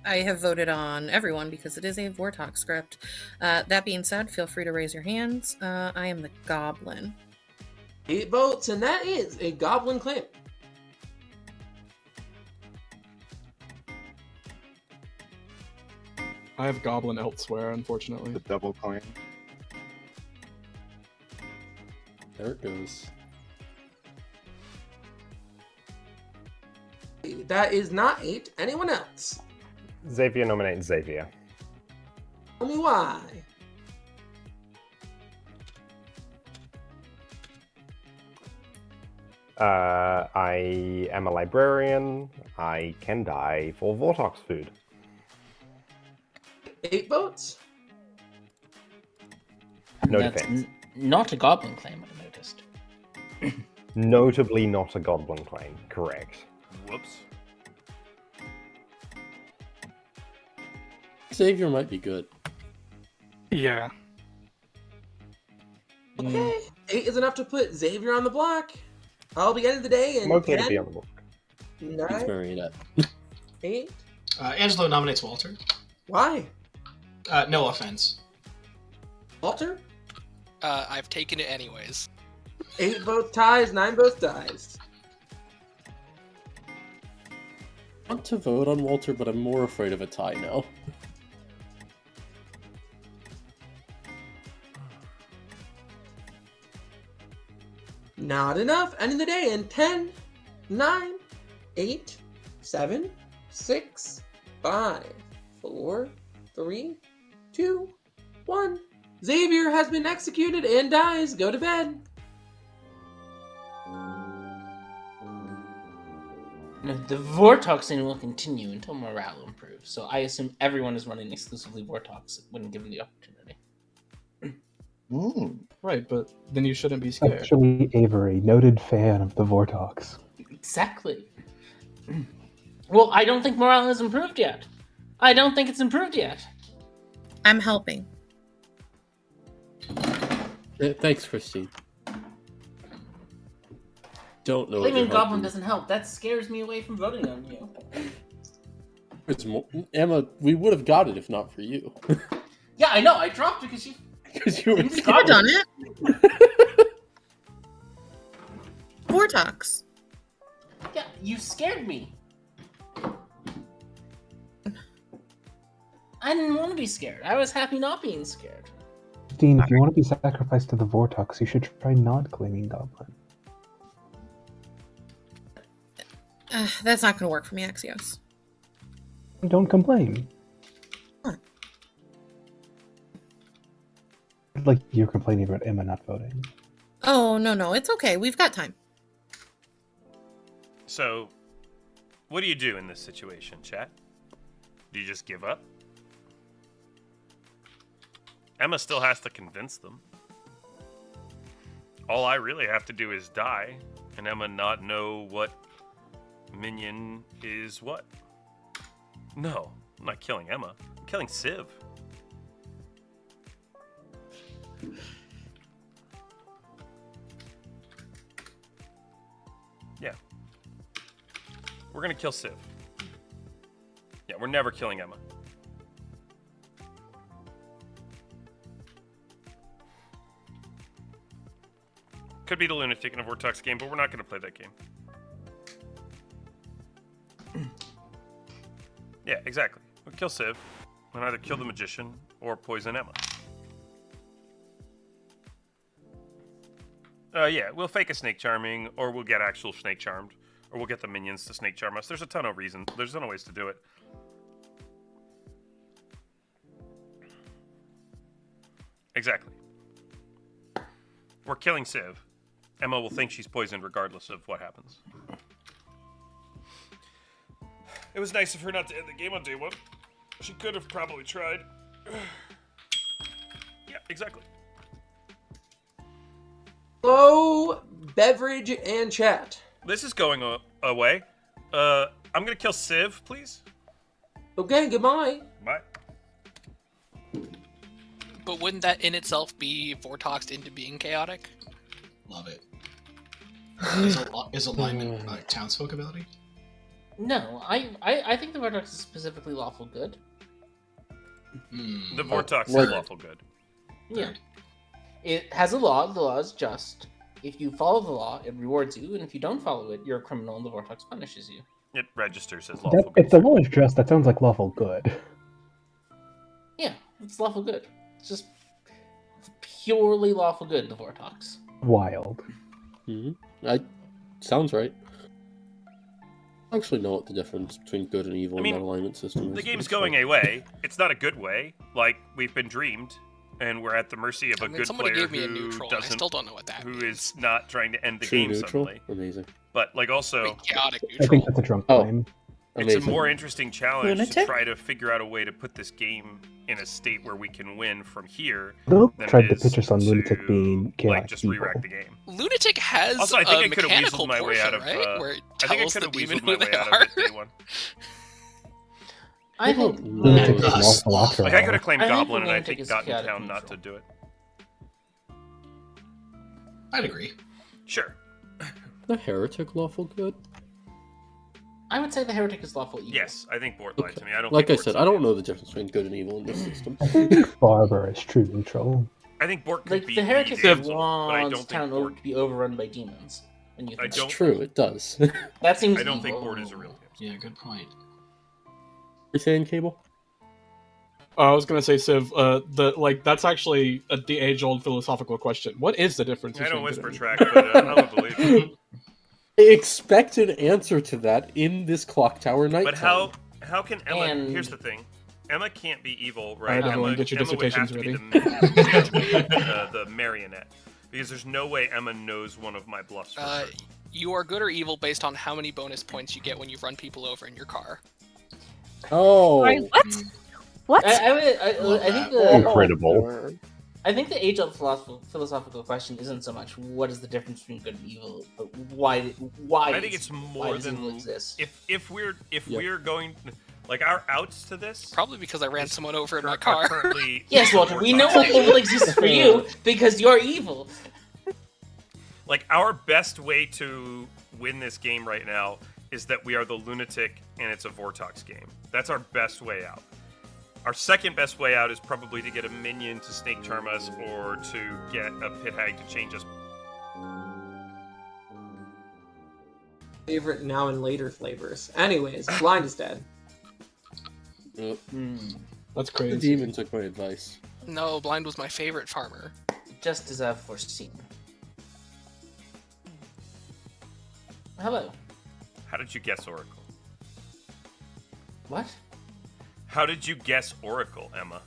I have voted on everyone because it is a Vortox script. That being said, feel free to raise your hands. I am the Goblin. 8 votes, and that is a Goblin claim. I have Goblin elsewhere, unfortunately. The double claim. There it goes. That is not 8. Anyone else? Xavier nominates Xavier. Tell me why. I am a librarian. I can die for Vortox food. 8 votes. No That's defense. Not a Goblin claim, I noticed. Notably not a Goblin claim. Correct. Whoops. Xavier might be good. Yeah. Okay. 8 is enough to put Xavier on the block. I'll be ending the day in I'm okay 10, to be on the block. 9, Marionette. 8. Angelo nominates Walter. Why? No offense. Walter? I've taken it anyways. 8 votes ties, 9 votes dies. I want to vote on Walter, but I'm more afraid of a tie now. Not enough. Ending the day in 10, 9, 8, 7, 6, 5, 4, 3, 2, 1. Xavier has been executed and dies. Go to bed. The Vortoxing will continue until morale improves, so I assume everyone is running exclusively Vortox when given the opportunity. Right, but then you shouldn't be scared. Actually, Avery, noted fan of the Vortox. Exactly. Well, I don't think morale has improved yet. I don't think it's improved yet. I'm helping. Thanks, Christine. Don't know. Blaming Goblin doesn't help. That scares me away from voting on you. It's more, Emma, we would have got it if not for you. Yeah, I know. I dropped because you. Because you were. You could have done it. Vortox. Yeah, you scared me. I didn't want to be scared. I was happy not being scared. Dean, if you want to be sacrificed to the Vortox, you should try not claiming Goblin. That's not going to work for me, Axios. Don't complain. What? At sounded like you're complaining about Emma not voting. Oh, no, it's okay. We've got time. So, what do you do in this situation, chat? Do you just give up? Emma still has to convince them. All I really have to do is die, and Emma not know what minion is what. No, I'm not killing Emma. I'm killing Civ. Yeah. We're gonna kill Civ. Yeah, we're never killing Emma. Could be the Lunatic in a Vortex game, but we're not gonna play that game. Yeah, exactly. We'll kill Civ, and either kill the Magician or poison Emma. Yeah, we'll fake a Snake Charming, or we'll get actual Snake Charmed, or we'll get the minions to Snake Charm us. There's a ton of reasons. There's a ton of ways to do it. Exactly. We're killing Civ. Emma will think she's poisoned regardless of what happens. It was nice of her not to end the game on day one. She could have probably tried. Yeah, exactly. Hello, beverage and chat. This is going away. I'm gonna kill Civ, please. Okay, goodbye. Bye. But wouldn't that in itself be Vortoxed into being chaotic? Love it. Is alignment a townsfolk ability? No, I think the Vortox is specifically lawful good. The Vortox is lawful good. Yeah. It has a law. The law is just. If you follow the law, it rewards you, and if you don't follow it, you're a criminal, and the Vortox punishes you. It registers as lawful good. If the law is just, that sounds like lawful good. Yeah, it's lawful good. It's just purely lawful good, the Vortox. Wild. Sounds right. I actually know what the difference between good and evil in that alignment system is. The game's going a way. It's not a good way. Like, we've been dreamed, and we're at the mercy of a good somebody player gave me a neutral, and I still don't know what that who is not trying to end the True game neutral? suddenly. Amazing. But, like, also... chaotic I neutral. think that's a drunk claim. It's a Amazing. more interesting challenge to Lunatic? try to figure out a way to put this game in a state where we can win from here. They'll than tried it to is pitch us on Lunatic being like chaotic just evil. re-rack the game. Lunatic has Also, I think a I could have mechanical weaseled my way portion, out of. right? Where it I think I tells could the have demon weaseled my who way they out are. of it day one. I think Lunatic is lawful after Like I all. could have claimed I think Goblin, and I Lunatic think is Gotten chaotic Town not neutral. to do it. I'd agree. Sure. The heretic lawful good? I would say the heretic is lawful evil. Yes, I think Bort lied to me. I don't. Like I think said, Bort's I don't know the difference between good and evil in this system. I think Barber is true neutral. I think Bort could Like be the heretic damsel, but I wants don't town think Bort. to be overrun by demons. When you I think don't- It's true, it does. that seems I don't think evil. Bort is a real damsel. Yeah, good point. You saying, Cable? I was gonna say, Civ. That's actually the age-old philosophical question. What is the difference? I don't between whisper good track, but I would believe you. I expect an answer to that in this Clocktower night. But how can Emma? And- Here's the thing. Emma can't be evil, Alright, right? everyone, Emma, get your Emma would have dissertations to be the marionette, because there's no way Emma knows one of my bluffs. For her. You are good or evil based on how many bonus points you get when you run people over in your car. Oh. Sorry, what? What? I think the Incredible. I think the age-old philosophical question isn't so much what is the difference between good and evil, but why I think it's more does evil than exist? if we're going like our outs to this. Probably because I ran someone over in my are car. currently Yes, Walter, we know what evil exists for you because you're evil. Like our best way to win this game right now is that we are the Lunatic and it's a Vortox game. That's our best way out. Our second best way out is probably to get a minion to Snake Charm us or to get a Pit Hag to change us. Favorite now and later flavors. Anyways, blind is dead. Yep. That's The crazy. demon took my advice. No, Blind was my favorite farmer. Just as I've foreseen. Hello. How did you guess Oracle? What? How did you guess Oracle, Emma?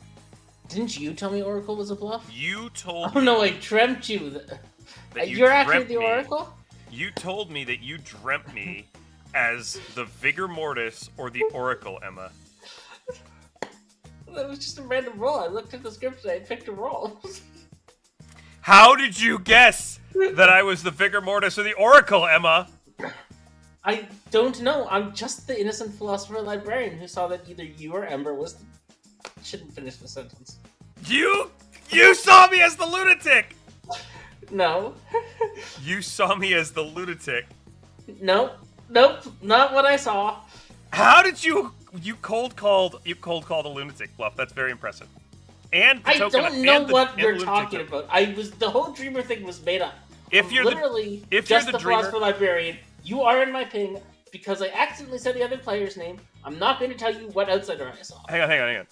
Didn't you tell me Oracle was a bluff? You told Oh me. no, I dreamt you. That you You're actually dreamt the me. Oracle? You told me that you dreamt me as the Vigor Mortis or the Oracle, Emma. That was just a random roll. I looked at the script and I picked a roll. How did you guess that I was the Vigor Mortis or the Oracle, Emma? I don't know. I'm just the innocent philosopher librarian who saw that either you or Ember was the... Shouldn't finish the sentence. You saw me as the lunatic! No. You saw me as the lunatic. Nope, not what I saw. How did you cold called a lunatic, Bluff? That's very impressive. And the I token, don't know what and you're lunatic talking token. about. The whole dreamer thing was made up. If you're literally if just you're the dreamer, philosopher librarian, you are in my ping because I accidentally said the other player's name. I'm not going to tell you what outsider I saw. Hang on.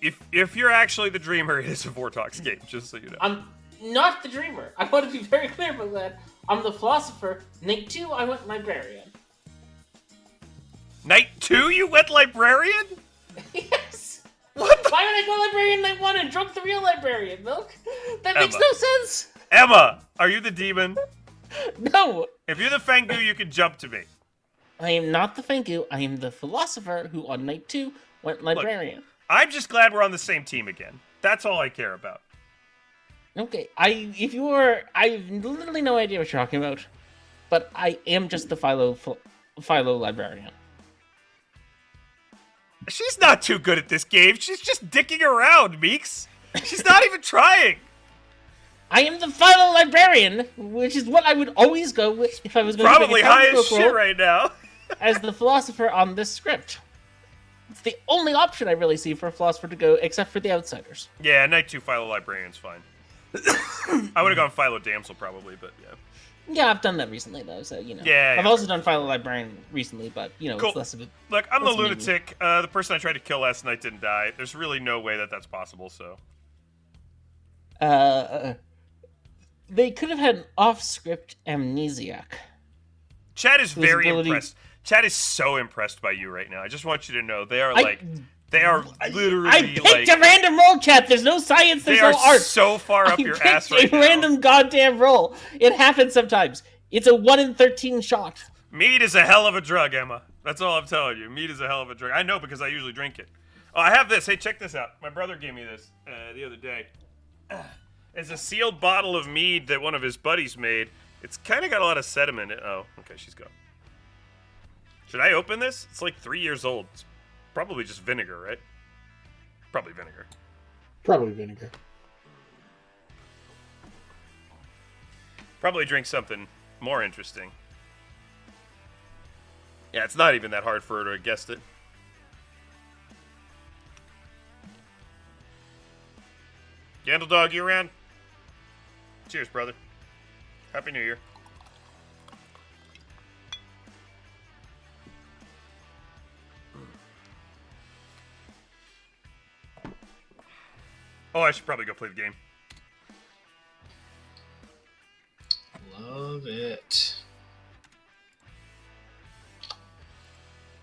If you're actually the dreamer, it is a Vortox game, just so you know. I'm not the dreamer. I want to be very clear about that. I'm the philosopher. Night 2, I went librarian. Night 2, you went librarian? Yes. Why would I go librarian night 1 and drunk the real librarian, Milk? That makes Emma. no sense. Emma, are you the demon? No. If you're the Fangu, you can jump to me. I am not the Fangu. I am the philosopher who on night 2 went librarian. Look, I'm just glad we're on the same team again. That's all I care about. Okay, I have literally no idea what you're talking about, but I am just the Philo librarian. She's not too good at this game. She's just dicking around, Meeks. She's not even trying. I am the Philo librarian, which is what I would always go with if I was going Probably to make a high as townsfolk shit role right now. as the philosopher on this script. It's the only option I really see for a philosopher to go, except for the outsiders. Yeah, Night 2 Philo Librarian's fine. I would have gone Philo Damsel probably, but yeah. Yeah, I've done that recently though, so you know. Yeah, I've yeah. also done Philo librarian recently, but you know, Cool. it's less of a. Look, I'm the less of a- lunatic. The person I tried to kill last night didn't die. There's really no way that that's possible, so. They could have had an off-script amnesiac. Chad is Whose very ability- impressed. Chad is so impressed by you right now. I just want you to know they are they are literally I picked a random roll, chat. There's no science. There's they are no art. so far up I your picked ass right a now. random goddamn roll. It happens sometimes. It's a 1 in 13 shot. Mead is a hell of a drug, Emma. That's all I'm telling you. Mead is a hell of a drug. I know because I usually drink it. Oh, I have this. Hey, check this out. My brother gave me this the other day. It's a sealed bottle of mead that one of his buddies made. It's kind of got a lot of sediment in it. Oh, okay, she's gone. Should I open this? It's like 3 years old. It's probably just vinegar, right? Probably vinegar. Probably vinegar. Probably drink something more interesting. Yeah, it's not even that hard for her to have guessed it. Gandle Dog, you around? Cheers, brother. Happy New Year. Oh, I should probably go play the game. Love it.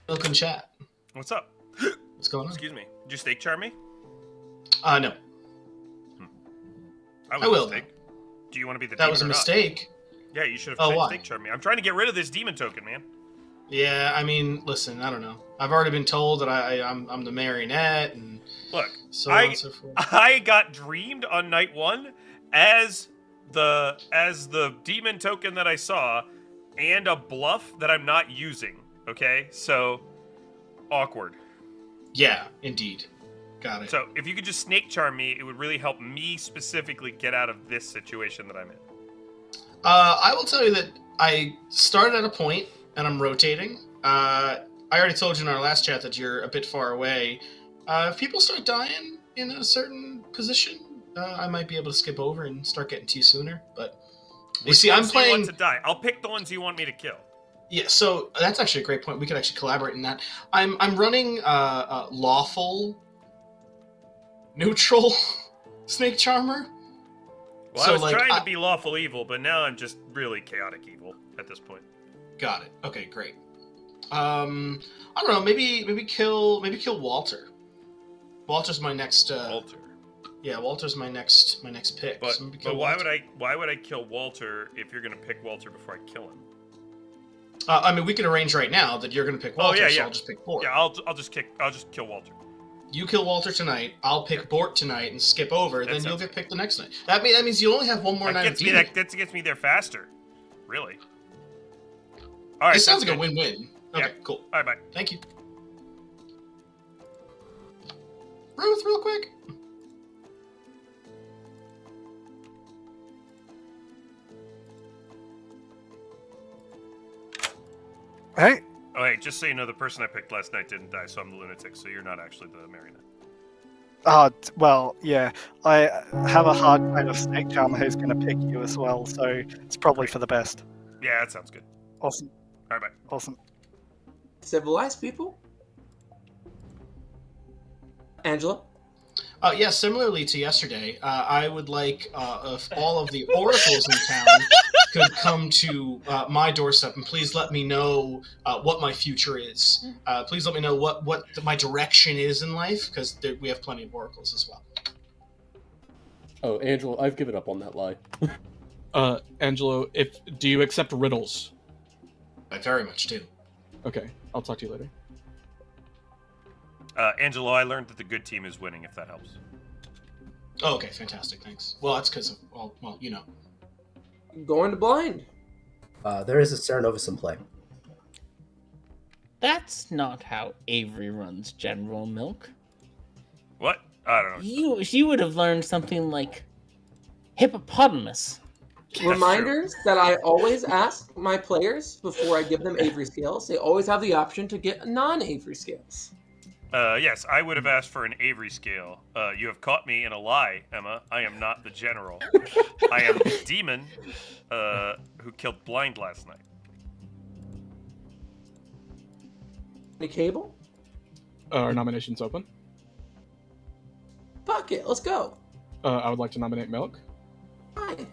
Milk and chat. What's up? What's going on? Excuse me. Did you steak charm me? No. I will. Mistake. Do you want to be the That demon was a or not? mistake. Yeah, you should have Oh, why? steak charm me. I'm trying to get rid of this demon token, man. Yeah, I mean, listen, I don't know. I've already been told that I'm the marionette and Look, so on and so forth. I got dreamed on night 1 as the demon token that I saw and a bluff that I'm not using. Okay, so awkward. Yeah, indeed. Got it. So if you could just snake charm me, it would really help me specifically get out of this situation that I'm in. I will tell you that I started at a point and I'm rotating. I already told you in our last chat that you're a bit far away. If people start dying in a certain position, I might be able to skip over and start getting to you sooner. But you Which see, I'm ones do you playing. want to die. I'll pick the ones you want me to kill. Yeah, so that's actually a great point. We could actually collaborate in that. I'm running lawful, neutral snake charmer. Well, So, I was like, trying to be lawful evil, but now I'm just really chaotic evil at this point. Got it. Okay, great. I don't know. Maybe kill Walter. Walter's my next. Walter. Yeah, Walter's my next pick. But, So I'm gonna kill why Walter. would I kill Walter if you're gonna pick Walter before I kill him? I mean, we can arrange right now that you're gonna pick Walter. Oh yeah. So I'll just pick Bort. Yeah, I'll just kill Walter. You kill Walter tonight. I'll pick Bort tonight and skip over. That Then you'll sounds get picked the next night. That means you only have one more That night of Deepening. gets me there faster. Really. All right. This sounds like good. a win-win. Okay, Yeah. cool. All right, bye. Thank you. Ruth, real quick. Hey. Oh, hey, just so you know, the person I picked last night didn't die, so I'm the lunatic, so you're not actually the marionette. Well, yeah. I have a hard kind of snake charmer who's going to pick you as well, so it's probably for the best. Yeah, that sounds good. Awesome. All right, bye. Awesome. Civilized people. Angela? Yeah, similarly to yesterday, I would like if all of the oracles in town could come to my doorstep and please let me know what my future is. Please let me know what my direction is in life, because we have plenty of oracles as well. Oh, Angelo, I've given up on that lie. Angelo, do you accept riddles? I very much do. Okay, I'll talk to you later. Angelo, I learned that the good team is winning, if that helps. Oh, okay, fantastic, thanks. Well, that's because of, well, you know. Going to blind. There is a Cernobus in play. That's not how Avery runs General Milk. What? I don't know. You would have learned something like hippopotamus. Reminders that I always ask my players before I give them Avery scales. They always have the option to get non-Avery scales. Yes, I would have asked for an Avery scale. You have caught me in a lie, Emma. I am not the general. I am the demon who killed Blind last night. Any cable? Our nomination's open. Fuck it, let's go. I would like to nominate Milk. Fine.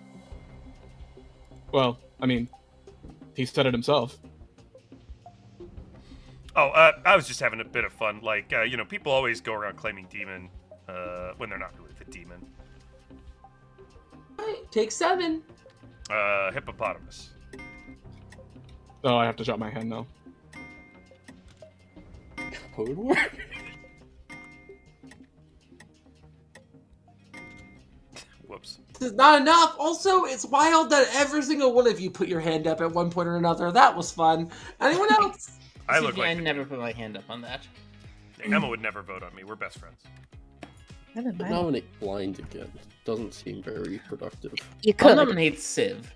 Well, I mean, he said it himself. Oh, I was just having a bit of fun. Like, people always go around claiming demon when they're not really the demon. All right, take 7. Hippopotamus. Oh, I have to drop my hand now. Code word? Whoops. This is not enough. Also, it's wild that every single one of you put your hand up at one point or another. That was fun. Anyone else? I look I like never put my hand up on that. Emma would never vote on me. We're best friends. Nominate Blind again. Doesn't seem very productive. You I'll could. nominate Civ.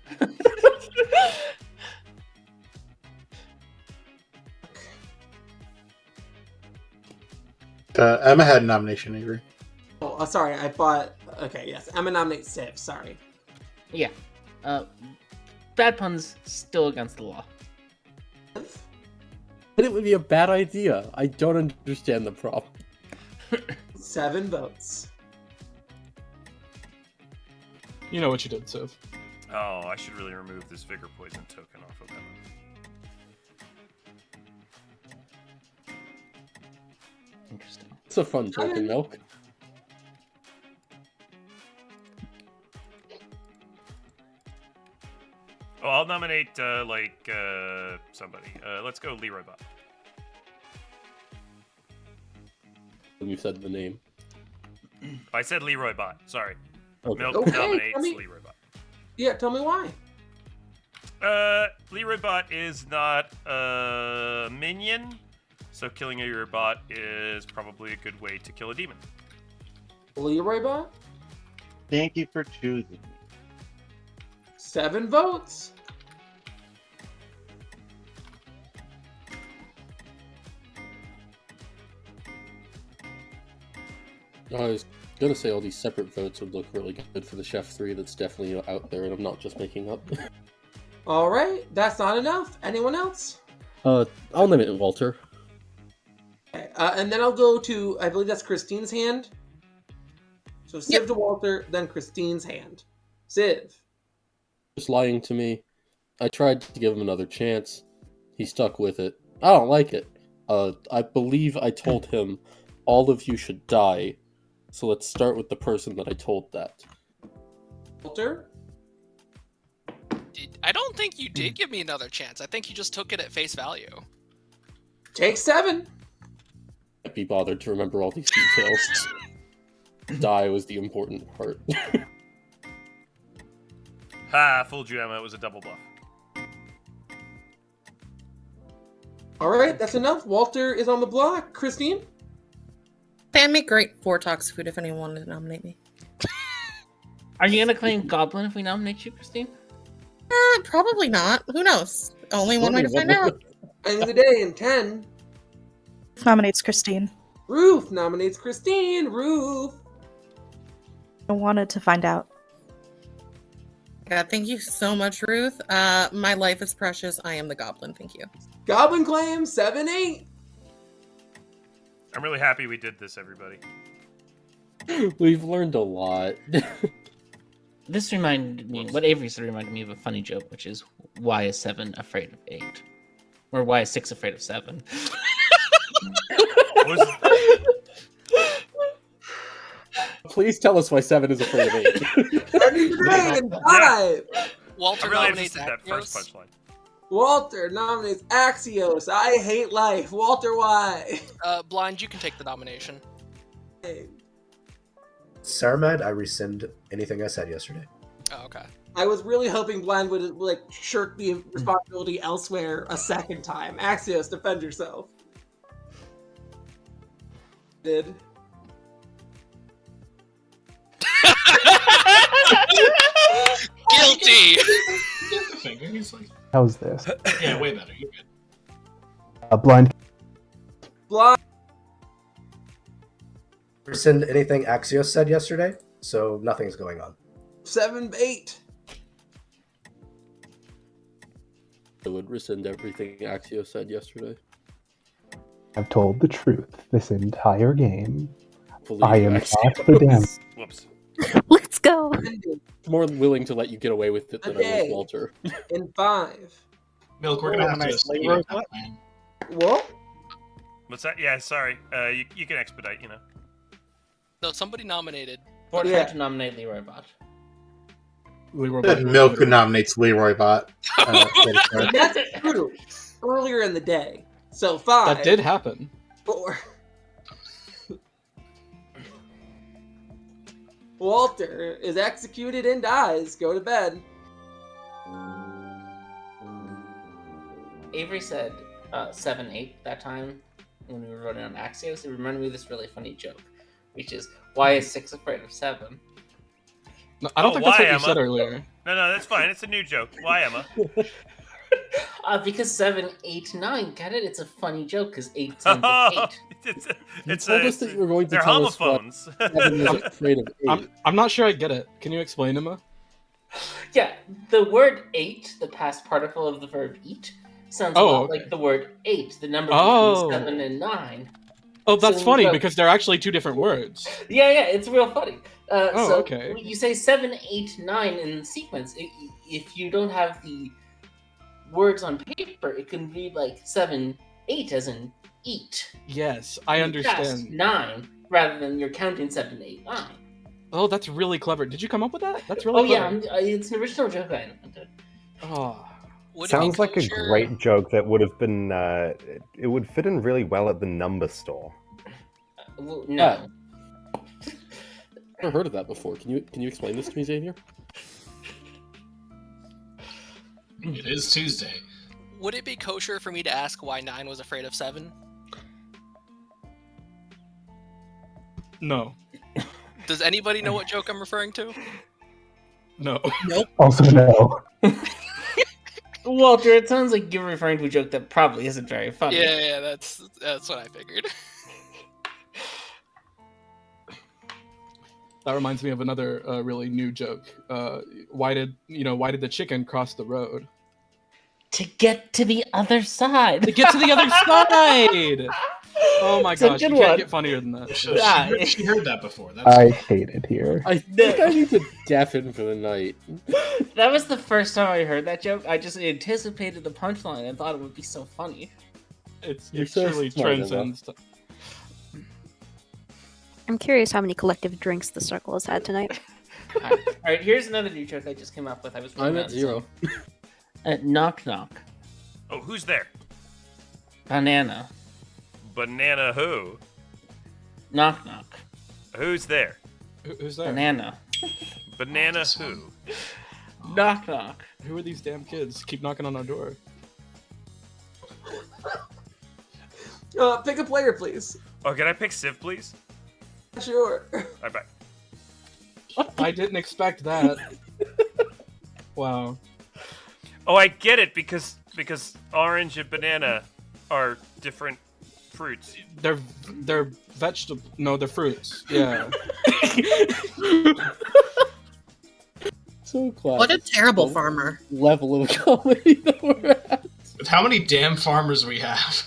Emma had a nomination, Avery. Oh, sorry. I thought. Okay, yes. I'm gonna nominate Civ. Sorry. Yeah. Bad puns still against the law. But it would be a bad idea. I don't understand the problem. 7 votes. You know what you did, Civ. Oh, I should really remove this Vigor Poison token off of Emma. Interesting. It's a fun token, Milk. Oh, I'll nominate, somebody. Let's go Leroy Bot. When you said the name. I said Leroy Bot. Sorry. Okay. Milk Okay, nominates tell me- Leroy Bot. Yeah, tell me why. Leroy Bot is not a minion, so killing a Leroy Bot is probably a good way to kill a demon. Leroy Bot? Thank you for choosing. 7 votes. I was gonna say all these separate votes would look really good for the Chef 3 that's definitely out there and I'm not just making up. All right, that's not enough. Anyone else? I'll nominate Walter. Okay, and then I'll go to, I believe that's Christine's hand. So Civ to Walter, then Christine's hand. Civ. Just lying to me. I tried to give him another chance. He stuck with it. I don't like it. I believe I told him all of you should die So let's start with the person that I told that. Walter? I don't think you did give me another chance. I think you just took it at face value. Take 7. Can't be bothered to remember all these details. Die was the important part. Ha! Fooled you, Emma. It was a double bluff. All right, that's enough. Walter is on the block. Christine? Fan make great Vortox food if anyone wanted to nominate me. Are you gonna claim Goblin if we nominate you, Christine? Probably not. Who knows? Only one way to find out. End of the day in 10. Nominates Christine. Ruth nominates Christine. Ruth. I wanted to find out. God, thank you so much, Ruth. My life is precious. I am the Goblin. Thank you. Goblin claim 7-8. I'm really happy we did this, everybody. We've learned a lot. This reminded me, what Avery said reminded me of a funny joke, which is, why is 7 afraid of 8? Or why is 6 afraid of 7? Please tell us why 7 is afraid of 8. Walter really nominates interested in that first Axios. punchline. Walter nominates Axios. I hate life. Walter, why? Blind, you can take the nomination. Saramad, I rescind anything I said yesterday. Oh, okay. I was really hoping Blind would shirk the responsibility elsewhere a second time. Axios, defend yourself. Did. Guilty. Get the finger. He's like, How's this? yeah, way better. You're good. Blind. Blind. Rescind anything Axios said yesterday, so nothing's going on. 7-8. I would rescind everything Axios said yesterday. I've told the truth this entire game. Believe I am Axios. not the damn. Whoops. Let's go. More willing to let you get away with it than I Okay. was Walter. In 5. Milk, we're gonna have to speed up that plan. What? What's that? Yeah, sorry. You can expedite, you know. No, somebody nominated. Or Yeah. to nominate Leroy Bot. Leroy That Milk nominates Leroy Bot. That's true. Earlier in the day. So 5. That did happen. 4. Walter is executed and dies. Go to bed. Avery said 7-8 that time when we were voting on Axios. It reminded me of this really funny joke, which is, why is 6 afraid of 7? No, I don't think that's why, what you Emma? said earlier. No, that's fine. It's a new joke. Why, Emma? Because 7, 8, 9. Get it? It's a funny joke because 8 sounds like 8. You told us that you were going to they're tell us what homophones. 7 is afraid of 8. I'm not sure I get it. Can you explain, Emma? Yeah, the word 8, the past particle of the verb eat, sounds a lot like the word 8, the number between 7 and 9. Oh, that's So funny we go- because they're actually two different words. Yeah, it's real funny. So okay. You say 7, 8, 9 in sequence. If you don't have the words on paper, it can read like 7, 8 as in eat. Yes, I You cast understand. 9 rather than you're counting 7, 8, 9. Oh, that's really clever. Did you come up with that? That's really clever. It's an original joke I invented. Oh. Sounds like a great joke that would have been. It would fit in really well at the number store. No. Never heard of that before. Can you explain this to me, Xavier? It is Tuesday. Would it be kosher for me to ask why 9 was afraid of 7? No. Does anybody know what joke I'm referring to? No. Nope. Also no. Walter, it sounds like you're referring to a joke that probably isn't very funny. Yeah, that's what I figured. That reminds me of another really new joke. Why did the chicken cross the road? To get to the other side. To get to the other side! Oh my It's a gosh, good you can't one. get funnier than that. She heard that before. I hate it here. I think I need to deafen for the night. That was the first time I heard that joke. I just anticipated the punchline and thought it would be so funny. It You're so truly smart, Emma. transcends. I'm curious how many collective drinks the circle has had tonight. All right, here's another new joke I just came up with. I was. I'm at 0. Knock knock. Oh, who's there? Banana. Banana who? Knock knock. Who's there? Who's there? Banana. Banana who? Knock knock. Who are these damn kids? Keep knocking on our door. Pick a player, please. Oh, can I pick Civ, please? Sure. Bye. I didn't expect that. Wow. Oh, I get it because orange and banana are different fruits. They're vegetable. No, they're fruits. Yeah. So classic. What a terrible farmer. Level of comedy that we're at. With how many damn farmers we have.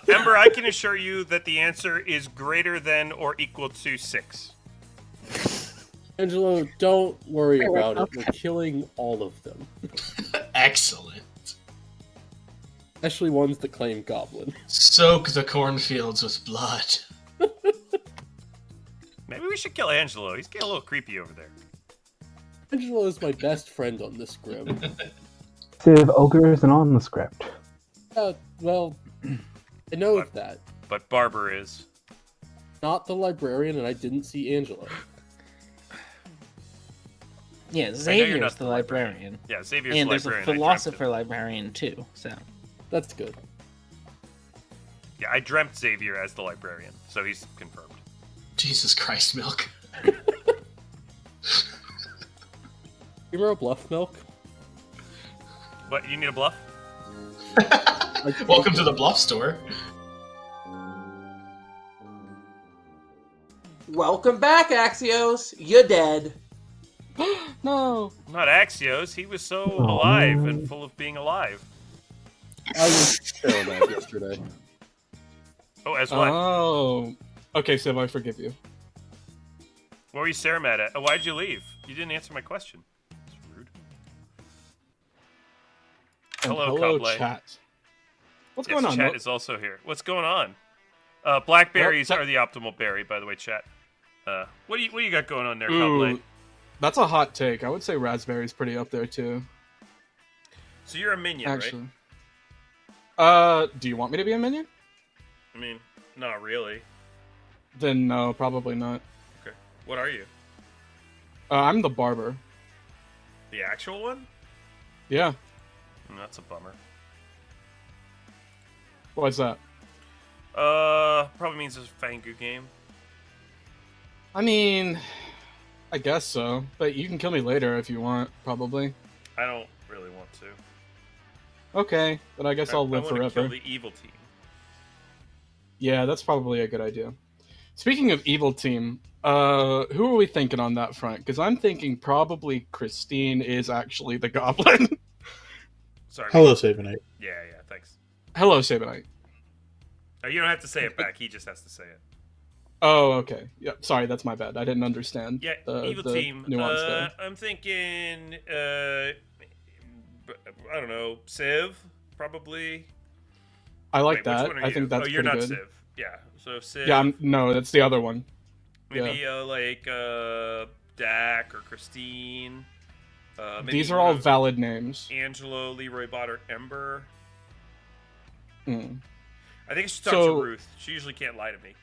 Ember, I can assure you that the answer is greater than or equal to 6. Angelo, don't worry about it. We're killing all of them. Excellent. Especially ones that claim goblin. Soak the cornfields with blood. Maybe we should kill Angelo. He's getting a little creepy over there. Angelo is my best friend on this grim. Civ Ogre isn't on the script. Well, I know of that. But Barber is. Not the librarian, and I didn't see Angelo. Yeah, Xavier's the librarian. Yeah, Xavier's the and there's librarian. a philosopher librarian too. So that's good. Yeah, I dreamt Xavier as the librarian, so he's confirmed. Jesus Christ, Milk. You're a bluff, Milk? What, you need a bluff? Welcome to the bluff store. Welcome back, Axios. You're dead. No. Not Axios. He was so alive and full of being alive. I was staring at yesterday. Oh, as what? Oh. Okay, Civ, I forgive you. What were you staring at? Oh, why'd you leave? You didn't answer my question. That's rude. Hello, Cobley. Chat. What's Yes, going on? Chat Mo? is also here. What's going on? Blackberries are the optimal berry, by the way, chat. What do you got going on there, Cobley? That's a hot take. I would say raspberry's pretty up there too. So you're a minion, Actually. Do you want me to be a minion? right? I mean, not really. Then no, probably not. Okay. What are you? I'm the barber. The actual one? Yeah. That's a bummer. What's that? Probably means it's a Fangu game. I mean, I guess so. But you can kill me later if you want, probably. I don't really want to. Okay, but I guess I'll live I want to forever. kill the evil team. Yeah, that's probably a good idea. Speaking of evil team, who are we thinking on that front? Because I'm thinking probably Christine is actually the goblin. Sorry. Hello, Sabenite. Yeah, thanks. Hello, Sabenite. Oh, you don't have to say it back. He just has to say it. Oh, okay. Yeah, sorry, that's my bad. I didn't understand. Yeah, evil the team. nuance there. I'm thinking, I don't know, Civ, probably. I like Wait, that. which one are I you? think that's Oh, you're pretty not good. Civ. Yeah, so Civ. Yeah, no, that's the other one. Maybe Yeah. Dak or Christine. Maybe These are all valid names. Angelo, Leroy Botter, Ember. Hmm. I think I should talk So- to Ruth. She usually can't lie to me.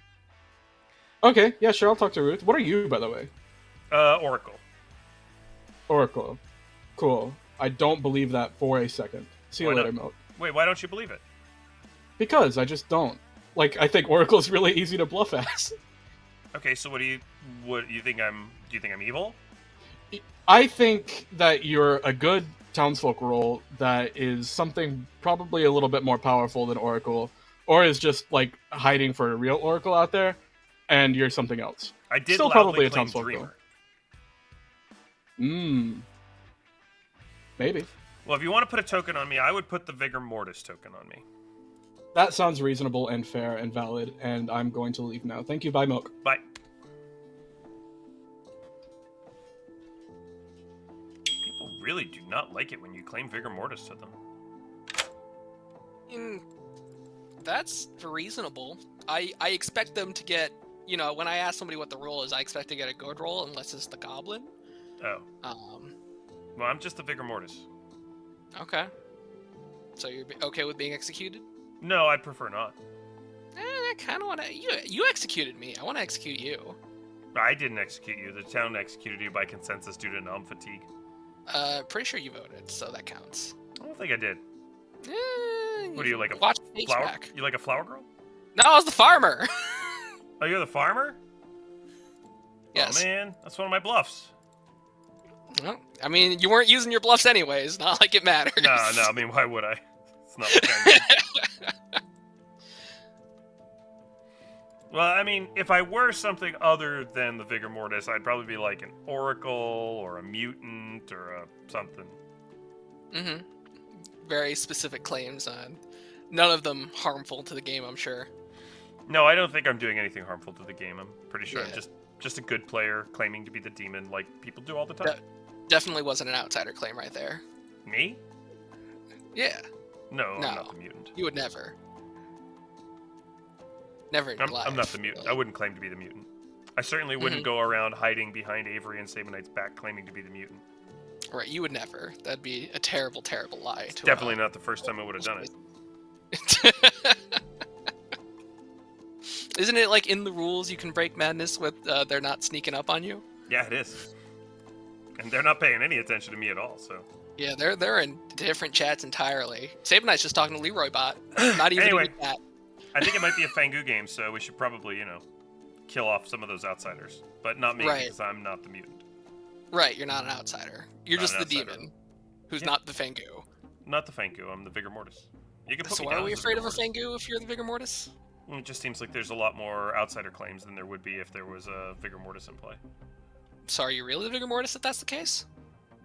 Okay, yeah, sure, I'll talk to Ruth. What are you, by the way? Oracle. Oracle. Cool. I don't believe that for a second. See you Why later, not? Milk. Wait, why don't you believe it? Because I just don't. Like, I think Oracle's really easy to bluff as. Okay, so what do you think I'm? Do you think I'm evil? I think that you're a good townsfolk role that is something probably a little bit more powerful than Oracle, or is just like hiding for a real Oracle out there, and you're something else. I did Still loudly probably a claim townsfolk Dreamer. role. Maybe. Well, if you want to put a token on me, I would put the Vigor Mortis token on me. That sounds reasonable and fair and valid, and I'm going to leave now. Thank you, bye, Milk. Bye. People really do not like it when you claim Vigor Mortis to them. That's reasonable. I expect them to get you know, when I ask somebody what the roll is, I expect to get a good roll unless it's the goblin. Oh. Well, I'm just the vigor mortis. Okay. So you're okay with being executed? No, I'd prefer not. I kind of want to. You executed me. I want to execute you. I didn't execute you. The town executed you by consensus due to numb fatigue. Pretty sure you voted, so that counts. I don't think I did. What are you, like a Watch flower? back. You like a flower girl? No, I was the farmer. Oh, you're the farmer? Yes. Oh, man, that's one of my bluffs. Well, I mean, you weren't using your bluffs anyways. Not like it matters. No, I mean, why would I? It's not like I mean. Well, I mean, if I were something other than the Vigor Mortis, I'd probably be like an Oracle or a Mutant or a something. Mm-hmm. Very specific claims on. None of them harmful to the game, I'm sure. No, I don't think I'm doing anything harmful to the game. I'm pretty sure Yeah. I'm just a good player claiming to be the demon like people do all the time. Definitely wasn't an outsider claim right there. Me? Yeah. No, I'm not the mutant. You would never. Never in your life. I'm not the mutant. I wouldn't claim to be the mutant. I certainly wouldn't go around hiding behind Avery and Sabenite's back claiming to be the mutant. Right, you would never. That'd be a terrible, terrible lie. It's definitely not the first time I would have done it. Isn't it like in the rules you can break madness with they're not sneaking up on you? Yeah, it is. And they're not paying any attention to me at all, so. Yeah, they're in different chats entirely. Sabenite's just talking to Leroy Bot. Not even Anyway. with that. I think it might be a Fangu game, so we should probably, kill off some of those outsiders. But not me, Right. because I'm not the mutant. Right, you're not an outsider. You're Not just an the outsider. demon, who's Yeah. not the Fangu. Not the Fangu, I'm the Vigor Mortis. You can put So me why down are we as the afraid Vigor of a Fangu if you're the Vigor Mortis? Mortis. It just seems like there's a lot more outsider claims than there would be if there was a Vigor Mortis in play. So are you really the Vigor Mortis if that's the case?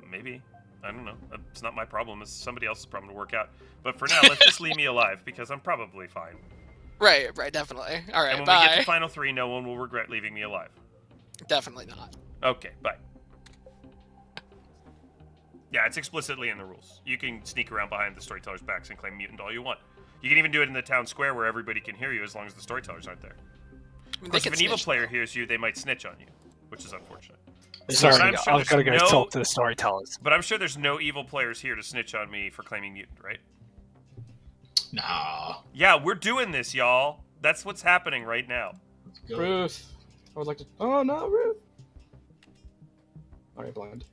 Maybe. I don't know. It's not my problem. It's somebody else's problem to work out. But for now, let's just leave me alive, because I'm probably fine. Right, definitely. Alright, And when bye. we get to Final 3, no one will regret leaving me alive. Definitely not. Okay, bye. Yeah, it's explicitly in the rules. You can sneak around behind the storyteller's backs and claim mutant all you want. You can even do it in the town square where everybody can hear you as long as the storytellers aren't there. Of course, if an evil player hears you, they might snitch on you, which is unfortunate. Sorry, But I'm sure I've got to go there's talk to the storytellers. But I'm sure there's no evil players here to snitch on me for claiming mutant, right? Nah. Yeah, we're doing this, y'all. That's what's happening right now. Ruth. I would like to. Oh no, Ruth. Alright, blind.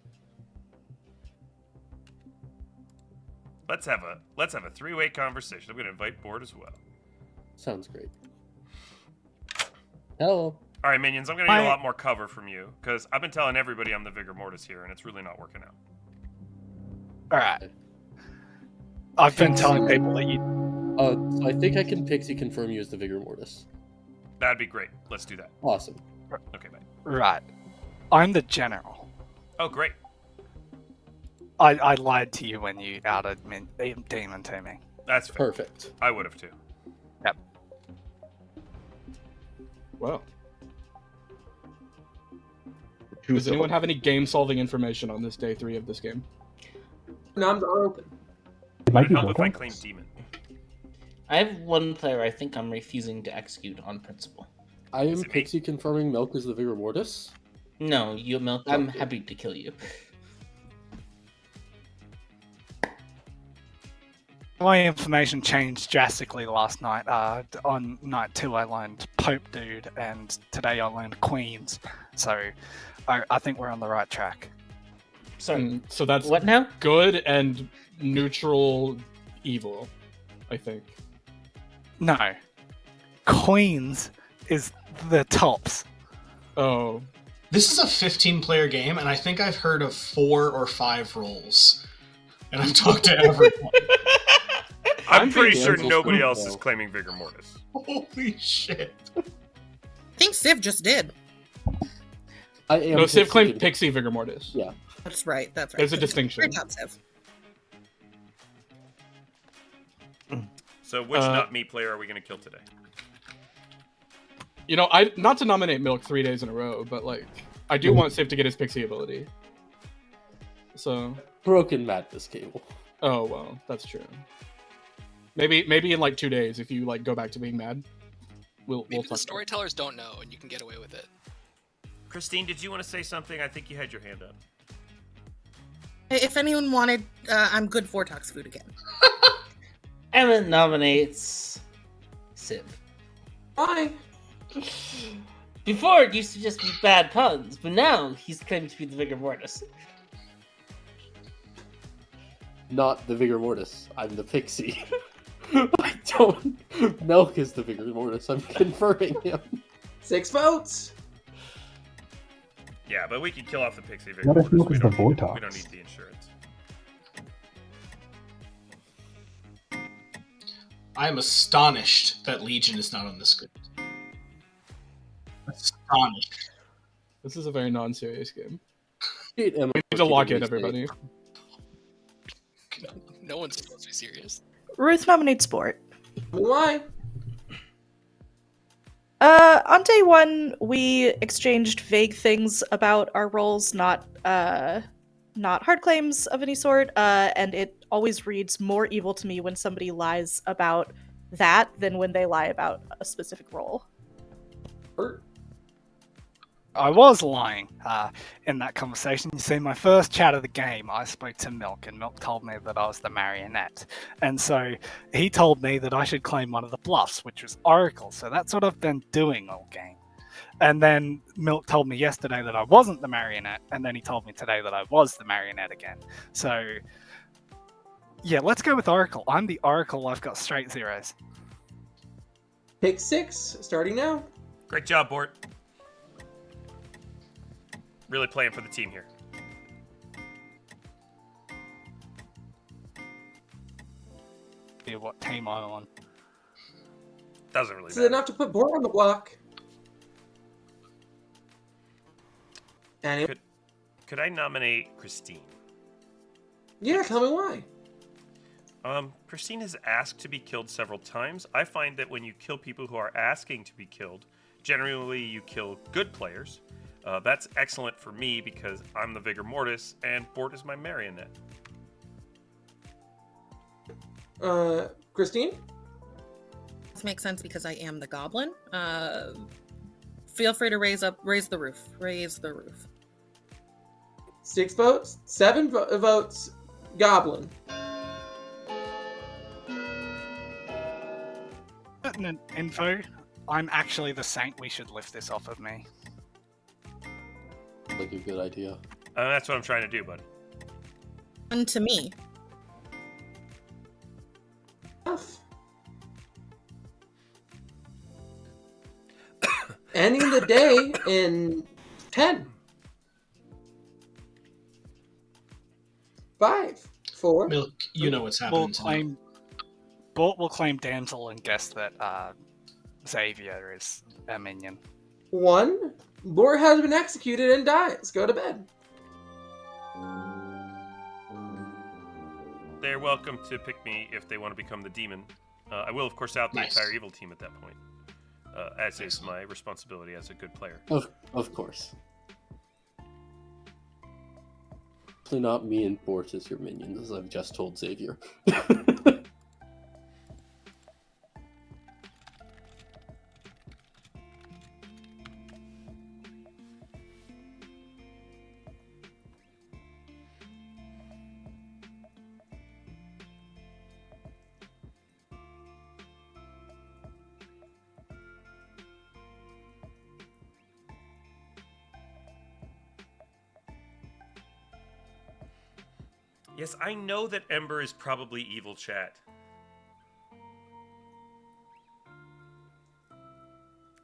Let's have a three-way conversation. I'm gonna invite Board as well. Sounds great. Hello. All right, minions. I'm gonna need a lot more cover from you because I've been telling everybody I'm the Vigor Mortis here, and it's really not working out. Alright. I've been telling people that you. So I think I can Pixie confirm you as the Vigor Mortis. That'd be great. Let's do that. Awesome. Okay, bye. Right. I'm the general. Oh, great. I lied to you when you outed Demon to me. That's fair. Perfect. I would have too. Yep. Wow. Does anyone have any game-solving information on this day 3 of this game? Noms are open. It might be Help if I Vortex. claim demon. I have one player I think I'm refusing to execute on principle. I am Pixie confirming Milk is the Vigor Mortis. No, you Milk. I'm happy to kill you. My information changed drastically last night. On night 2, I learned Pope Dude, and today I learned Queens. So I think we're on the right track. Sorry. So that's what now? Good and neutral evil, I think. No. Queens is the tops. Oh. This is a 15-player game, and I think I've heard of 4 or 5 roles. And I've talked to everyone. I'm pretty sure Dancel's nobody cool, else though. is claiming Vigor Mortis. Holy shit. I think Civ just did. I am No, Civ Pixie claimed con- Pixie Vigor Mortis. Yeah. That's right. That's right. There's a distinction. Great job, Civ. So which not me player are we going to kill today? You know, not to nominate Milk 3 days in a row, but like, I do want Civ to get his Pixie ability. So. Broken Madness Cable. Oh well, that's true. Maybe in like 2 days if you like go back to being mad. we'll Maybe talk the about storytellers don't know, and you can get away with it. Christine, did you want to say something? I think you had your hand up. If anyone wanted, I'm good for Talks Food again. Emmett nominates Civ. Why? Before, it used to just be bad puns, but now he's claiming to be the Vigor Mortis. Not the Vigor Mortis. I'm the Pixie. I don't. Milk is the Vigor Mortis. I'm confirming him. 6 votes. Yeah, but we can kill off the pixie Vigor What if Mortis. Milk We is the don't need- Vortox? We don't need the insurance. I am astonished that Legion is not on the script. Astonished. This is a very non-serious game. We We need to lock in, everybody. No one's supposed to be serious. Ruth nominates Sport. Why? On day 1, we exchanged vague things about our roles, not hard claims of any sort, and it always reads more evil to me when somebody lies about that than when they lie about a specific role. I was lying in that conversation. You see, my first chat of the game, I spoke to Milk, and Milk told me that I was the marionette. And so he told me that I should claim one of the bluffs, which was Oracle. So that's what I've been doing all game. And then Milk told me yesterday that I wasn't the marionette, and then he told me today that I was the marionette again. So, yeah, let's go with Oracle. I'm the Oracle. I've got straight zeros. Pick 6, starting now. Great job, Bort. Really playing for the team here. Yeah, what team I'm on? Doesn't really This matter. is enough to put Bort on the block. And Could I nominate Christine? yeah, tell me why. Christine has asked to be killed several times. I find that when you kill people who are asking to be killed, generally you kill good players. That's excellent for me because I'm the Vigor Mortis and Bort is my marionette. Christine? This makes sense because I am the goblin. Feel free to raise the roof. Raise the roof. 6 votes, 7 votes, Goblin. Pertinent info. I'm actually the saint. We should lift this off of me. Like a good idea. That's what I'm trying to do, bud. And to me. Ending the day in 10. 5, 4. Milk, you know what's happening. Bort will claim Damsel and guess that Xavier is a minion. 1. Bort has been executed and dies. Go to bed. They're welcome to pick me if they want to become the demon. I will, of course, out the entire evil team at that point, as is my responsibility as a good player. Of course. Definitely not me and Bort as your minions, as I've just told Xavier. Yes, I know that Ember is probably evil, chat.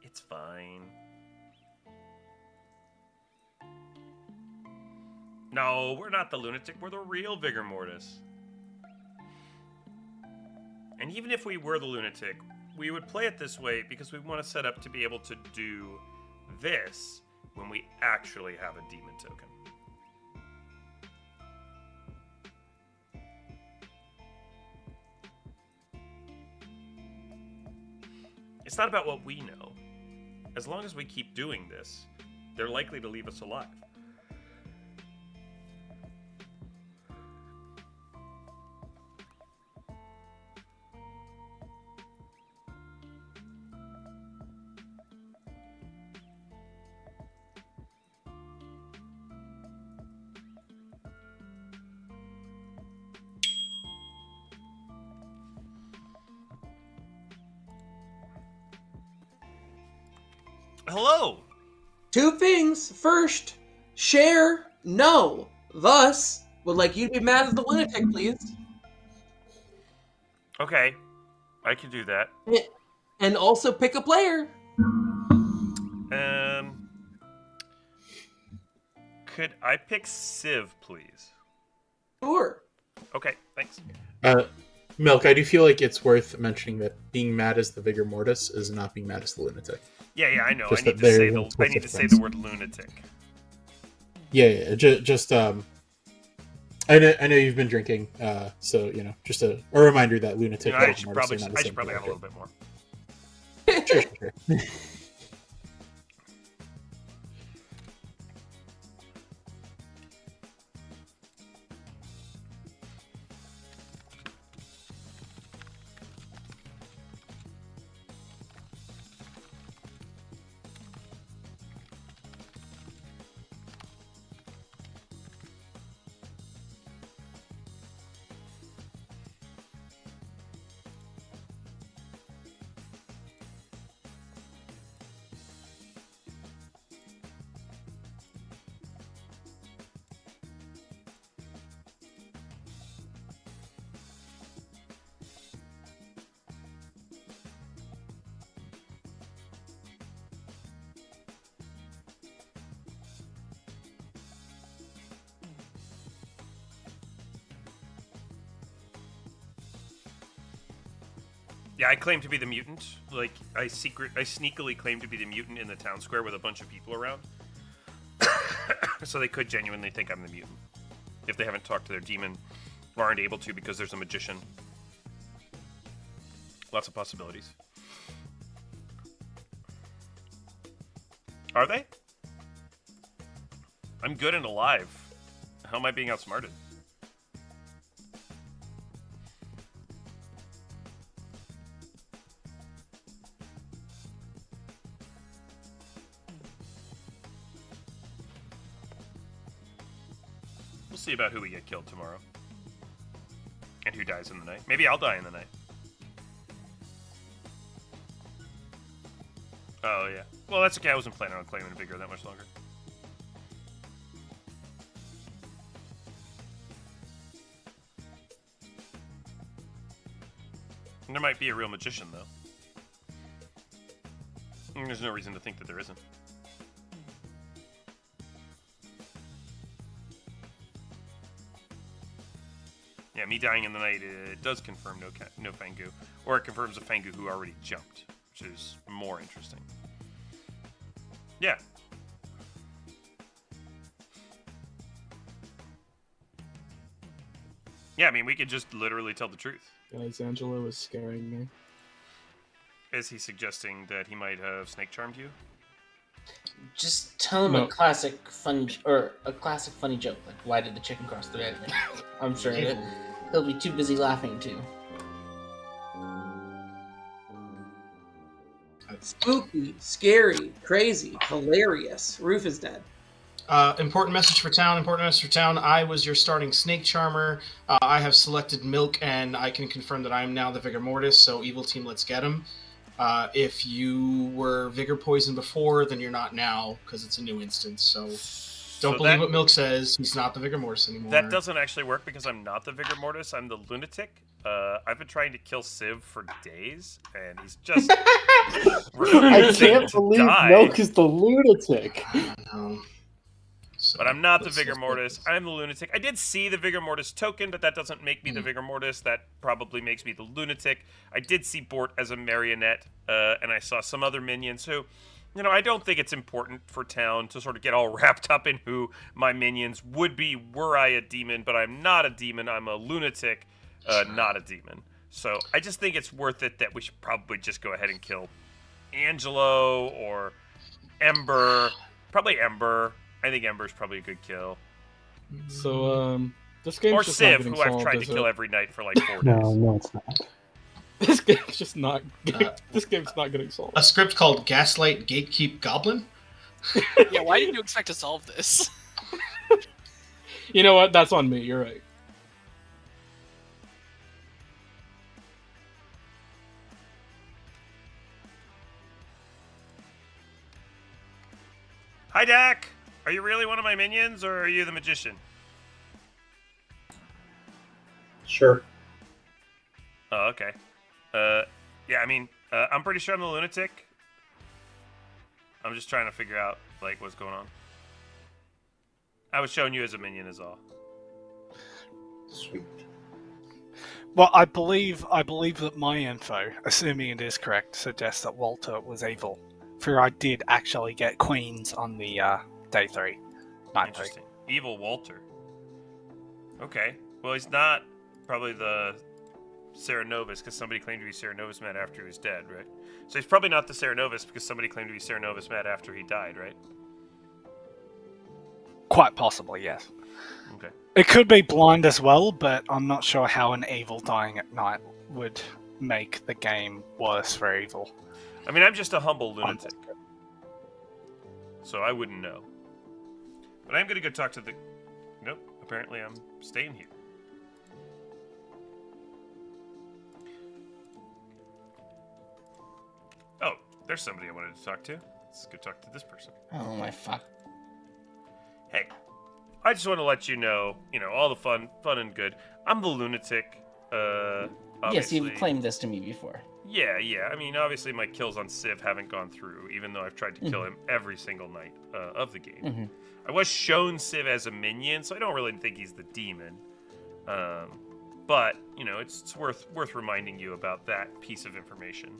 It's fine. No, we're not the lunatic. We're the real Vigor Mortis. And even if we were the lunatic, we would play it this way because we want to set up to be able to do this when we actually have a demon token. It's not about what we know. As long as we keep doing this, they're likely to leave us alive. Hello. Two things. First, share, no. Thus, would like you to be mad as the lunatic, please. Okay, I can do that. And also pick a player. Could I pick Civ, please? Sure. Okay, thanks. Milk, I do feel like it's worth mentioning that being mad as the Vigor Mortis is not being mad as the lunatic. Yeah, I know. Just I need to say the word lunatic. Yeah. Just I know you've been drinking, so just a reminder that lunatic. I should probably have a little bit more. Sure. Yeah, I claim to be the mutant. Like, I sneakily claim to be the mutant in the town square with a bunch of people around. So they could genuinely think I'm the mutant. If they haven't talked to their demon or aren't able to because there's a magician. Lots of possibilities. Are they? I'm good and alive. How am I being outsmarted? We'll see about who we get killed tomorrow. And who dies in the night. Maybe I'll die in the night. Oh, yeah. Well, that's okay. I wasn't planning on claiming Vigor that much longer. And there might be a real magician, though. And there's no reason to think that there isn't. Yeah, me dying in the night, it does confirm no Fangu. Or it confirms a Fangu who already jumped, which is more interesting. Yeah. Yeah, I mean, we could just literally tell the truth. Guys, Angelo is scaring me. Is he suggesting that he might have snake charmed you? Just tell him a classic funny joke, like why did the chicken cross the red line? I'm sure he'll be too busy laughing too. Spooky, scary, crazy, hilarious. Roof is dead. Important message for town. I was your starting snake charmer. I have selected Milk, and I can confirm that I am now the Vigor Mortis, so evil team, let's get him. If you were Vigor Poison before, then you're not now, because it's a new instance, so don't believe what Milk says. He's not the Vigor Mortis anymore. That doesn't actually work because I'm not the Vigor Mortis. I'm the lunatic. I've been trying to kill Civ for days, and he's just I can't believe Milk is the lunatic. I don't know. But I'm not the Vigor Mortis. I'm the lunatic. I did see the Vigor Mortis token, but that doesn't make me the Vigor Mortis. That probably makes me the lunatic. I did see Bort as a marionette, and I saw some other minions. So, I don't think it's important for town to sort of get all wrapped up in who my minions would be were I a demon, but I'm not a demon. I'm a lunatic, not a demon. So I just think it's worth it that we should probably just go ahead and kill Angelo or Ember. Probably Ember. I think Ember's probably a good kill. So, this game's or just Civ, not getting who I've solved, tried to is kill it? every night for like 4 days. No, it's not. This game's just not. This game's not getting solved. A script called Gaslight Gatekeep Goblin? Yeah, why did you expect to solve this? You know what? That's on me. You're right. Hi, Dak. Are you really one of my minions, or are you the magician? Sure. Oh, okay. Yeah, I mean, I'm pretty sure I'm the lunatic. I'm just trying to figure out, like, what's going on. I was showing you as a minion is all. Sweet. Well, I believe that my info, assuming it is correct, suggests that Walter was evil. For I did actually get queens on the day 3. Night 3. Interesting. Evil Walter. Okay. Well, he's not probably the Cerenovus, because somebody claimed to be Cerenovus mad after he was dead, right? So he's probably not the Cerenovus because somebody claimed to be Cerenovus mad after he died, right? Quite possibly, yes. Okay. It could be blind as well, but I'm not sure how an evil dying at night would make the game worse for evil. I mean, I'm just a humble lunatic. So I wouldn't know. But I'm going to go talk to the... Nope, apparently I'm staying here. Oh, there's somebody I wanted to talk to. Let's go talk to this person. Oh my fuck. Hey, I just want to let you know, all the fun and good. I'm the lunatic. Yes, Obviously. you've claimed this to me before. Yeah. I mean, obviously my kills on Civ haven't gone through, even though I've tried to kill him every single night of the game. I was shown Civ as a minion, so I don't really think he's the demon. But, it's worth reminding you about that piece of information.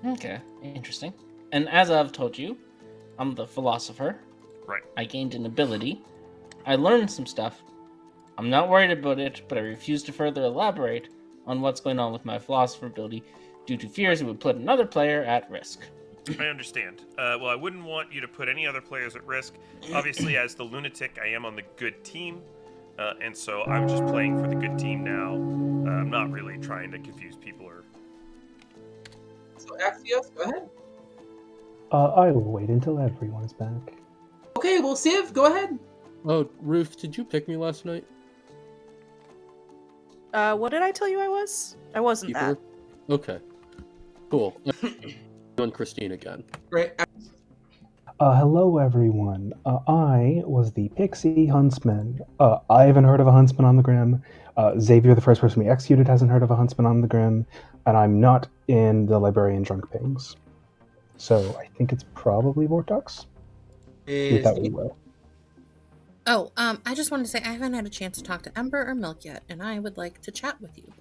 Okay, interesting. And as I've told you, I'm the philosopher. Right. I gained an ability. I learned some stuff. I'm not worried about it, but I refuse to further elaborate on what's going on with my philosopher ability due to fears it would put another player at risk. I understand. Well, I wouldn't want you to put any other players at risk. Obviously, as the lunatic, I am on the good team, and so I'm just playing for the good team now. I'm not really trying to confuse people or... So, Axios, go ahead. I will wait until everyone is back. Okay, well, Civ, go ahead. Oh, Ruth, did you pick me last night? What did I tell you I was? I wasn't Keeper? that. Okay. Cool. On Christine again. Great. Hello, everyone. I was the Pixie Huntsman. I haven't heard of a Huntsman on the Grim. Xavier, the first person we executed, hasn't heard of a Huntsman on the Grim. And I'm not in the Librarian Drunk Pings. So I think it's probably Vortox. Without we will. Oh, I just wanted to say I haven't had a chance to talk to Ember or Milk yet, and I would like to chat with you.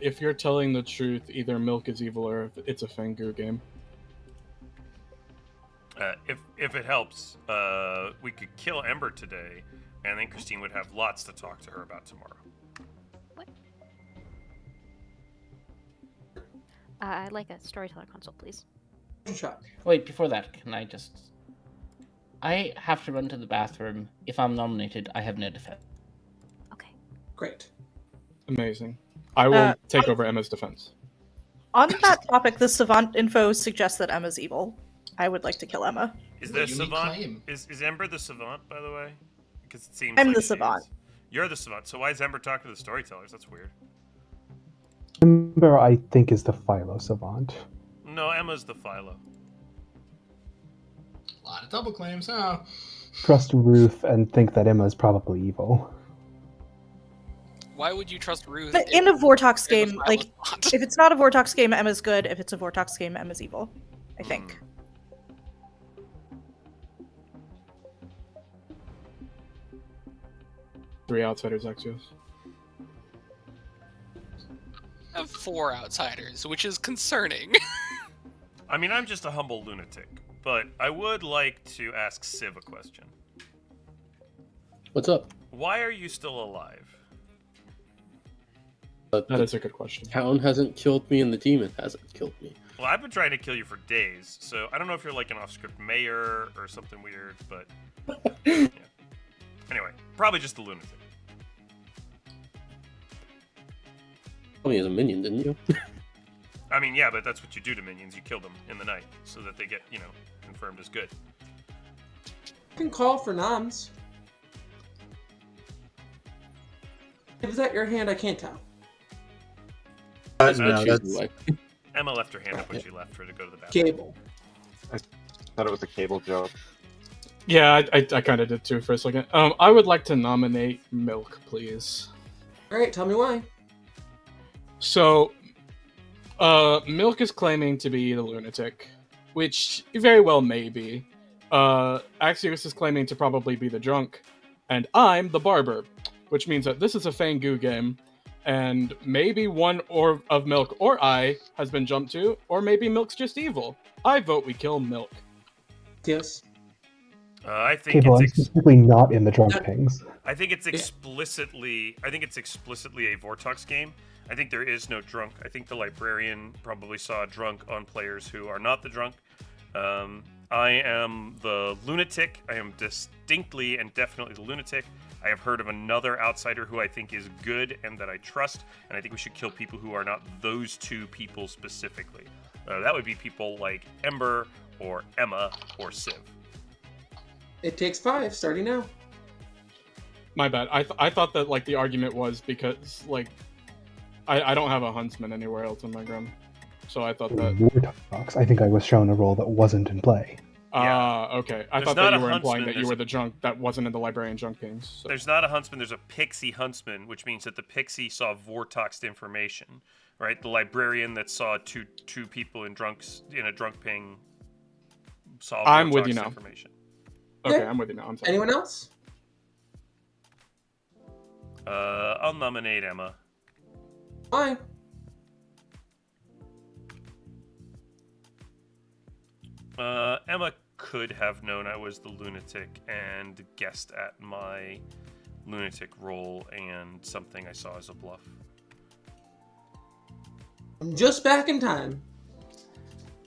If you're telling the truth, either Milk is evil or it's a Fengu game. If it helps, we could kill Ember today, and then Christine would have lots to talk to her about tomorrow. What? I'd like a storyteller console, please. Wait, before that, can I just... I have to run to the bathroom. If I'm nominated, I have no defense. Great. Amazing. I will take over Emma's defense. On that topic, the Savant info suggests that Emma's evil. I would like to kill Emma. Is there Savant? Is Ember the Savant, by the way? Because it seems I'm like the she Savant. is. You're the Savant, so why is Ember talking to the storytellers? That's weird. Ember, I think, is the Philo Savant. No, Emma's the Philo. A lot of double claims, huh? Trust Ruth and think that Emma is probably evil. Why would you trust Ruth? But in a Vortox game, like, if it's not a Vortox game, Emma's good. If it's a Vortox game, Emma's evil. I think. Three outsiders, Axios. I have 4 outsiders, which is concerning. I mean, I'm just a humble lunatic, but I would like to ask Civ a question. What's up? Why are you still alive? That is a good question. Town hasn't killed me and the demon hasn't killed me. Well, I've been trying to kill you for days, so I don't know if you're like an off-script mayor or something weird, but... yeah. Anyway, probably just a lunatic. Told me as a minion, didn't you? I mean, yeah, but that's what you do to minions. You kill them in the night so that they get, confirmed as good. You can call for noms. Is that your hand? I can't tell. That's no, what that's- like. Emma left her hand up when she left for her to go to the bathroom. Cable. I thought it was a cable joke. Yeah, I kind of did too for a second. I would like to nominate Milk, please. All right, tell me why. So, Milk is claiming to be the lunatic, which very well may be. Axios is claiming to probably be the drunk, and I'm the barber, which means that this is a Fang-Gu game, and maybe one of Milk or I has been jumped to, or maybe Milk's just evil. I vote we kill Milk. Yes. I think Cable, I'm it's specifically not in the drunk pings. I think it's explicitly a Vortox game. I think there is no drunk. I think the librarian probably saw a drunk on players who are not the drunk. I am the lunatic. I am distinctly and definitely the lunatic. I have heard of another outsider who I think is good and that I trust, and I think we should kill people who are not those two people specifically. That would be people like Ember or Emma or Civ. It takes 5, starting now. My bad. I thought that like the argument was because like I don't have a huntsman anywhere else in my grim, so I thought that. Vortox, I think I was shown a role that wasn't in play. Okay. I There's thought not that a you were implying huntsman, that you there's were the drunk that wasn't in the librarian drunk pings. So. There's not a huntsman, there's a pixie huntsman, which means that the pixie saw Vortoxed information, right? The librarian that saw two people in a drunk ping saw I'm with Vortoxed you now. information. Okay, I'm with you now. I'm sorry. Anyone else? I'll nominate Emma. Why? Emma could have known I was the lunatic and guessed at my lunatic role and something I saw as a bluff. I'm just back in time.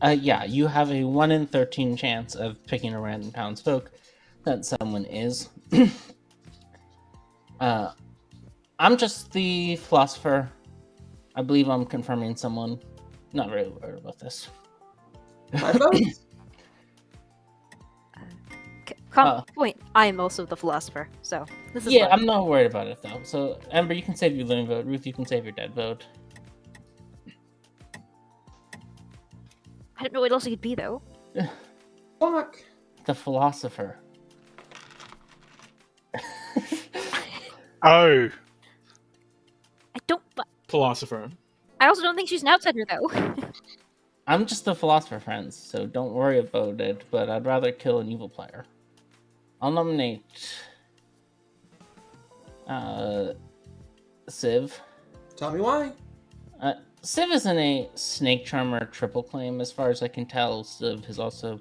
Yeah, you have a 1 in 13 chance of picking a random townsfolk that someone is. I'm just the philosopher. I believe I'm confirming someone. Not really worried about this. Point. I am also the philosopher, so this is Yeah, fun. I'm not worried about it though. So Ember, you can save your living vote. Ruth, you can save your dead vote. I don't know what else it could be though. Fuck. The philosopher. Oh. I don't. Philosopher. I also don't think she's an outsider though. I'm just the philosopher, friends, so don't worry about it, but I'd rather kill an evil player. I'll nominate Civ. Tell me why. Civ isn't a snake charmer triple claim. As far as I can tell, Civ has also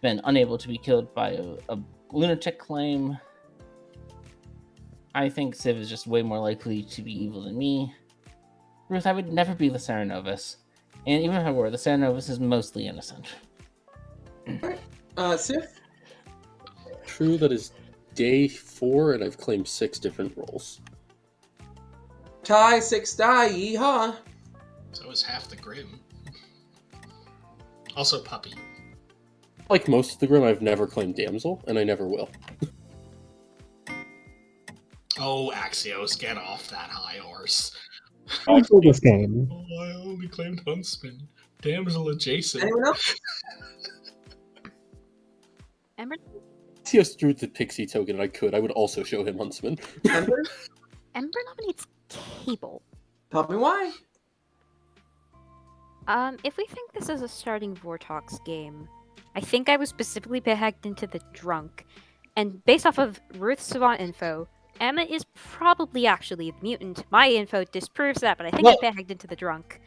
been unable to be killed by a lunatic claim. I think Civ is just way more likely to be evil than me. Ruth, I would never be the Serenovus. And even if I were, the Serenovus is mostly innocent. Civ? True, that is day 4, and I've claimed 6 different roles. Tie 6 die, yeehaw. So is half the Grim. Also Puppy. Like most of the Grim, I've never claimed Damsel, and I never will. Oh, Axios, get off that high horse. I play this game. Oh, I only claimed Huntsman. Damsel adjacent. Anyone else? Ember? If he threw the pixie token and I could, I would also show him Huntsman. Ember? Ember nominates Cable. Tell me why. If we think this is a starting Vortox game, I think I was specifically pegged into the drunk, and based off of Ruth's Savant info, Emma is probably actually the mutant. My info disproves that, but I think I pegged into the drunk.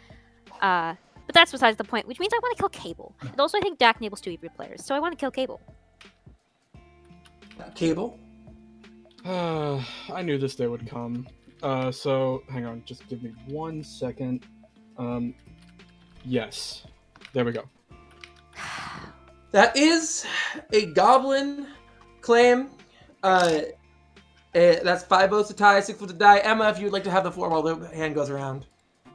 But that's besides the point, which means I want to kill Cable. And also I think Dak enables 2 evil players, so I want to kill Cable. Cable? I knew this day would come. So, hang on, just give me 1 second. Yes. There we go. That is a goblin claim. That's 5 votes to tie, 6 votes to die. Emma, if you'd like to have the floor while the hand goes around.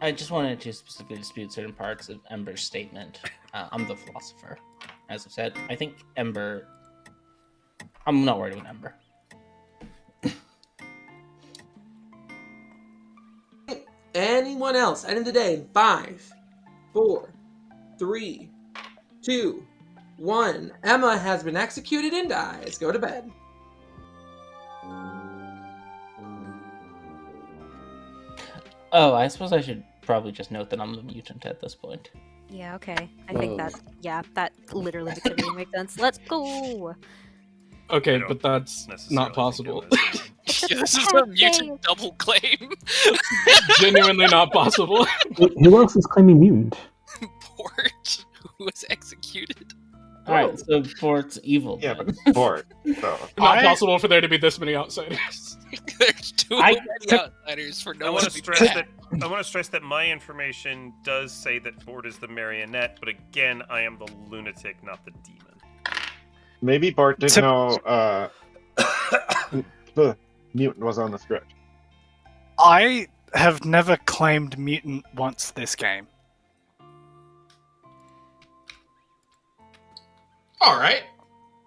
I just wanted to specifically dispute certain parts of Ember's statement. I'm the philosopher. As I said, I think Ember... I'm not worried about Ember. Anyone else? End of the day. 5, 4, 3, 2, 1. Emma has been executed and dies. Go to bed. Oh, I suppose I should probably just note that I'm the mutant at this point. Yeah, okay. I think that literally makes everything make sense. Let's go! Okay, but that's not possible. Yeah, this is a mutant double claim. Genuinely not possible. Who else is claiming mutant? Port, who was executed. Alright, so Port's evil. Yeah, then. but Port. So. Not possible for there to be this many outsiders. There's too many outsiders for no I one want to to be stress bad. that I want to stress that my information does say that Ford is the marionette, but again, I am the lunatic, not the demon. Maybe Bart didn't know the mutant was on the script. I have never claimed mutant once this game. All right.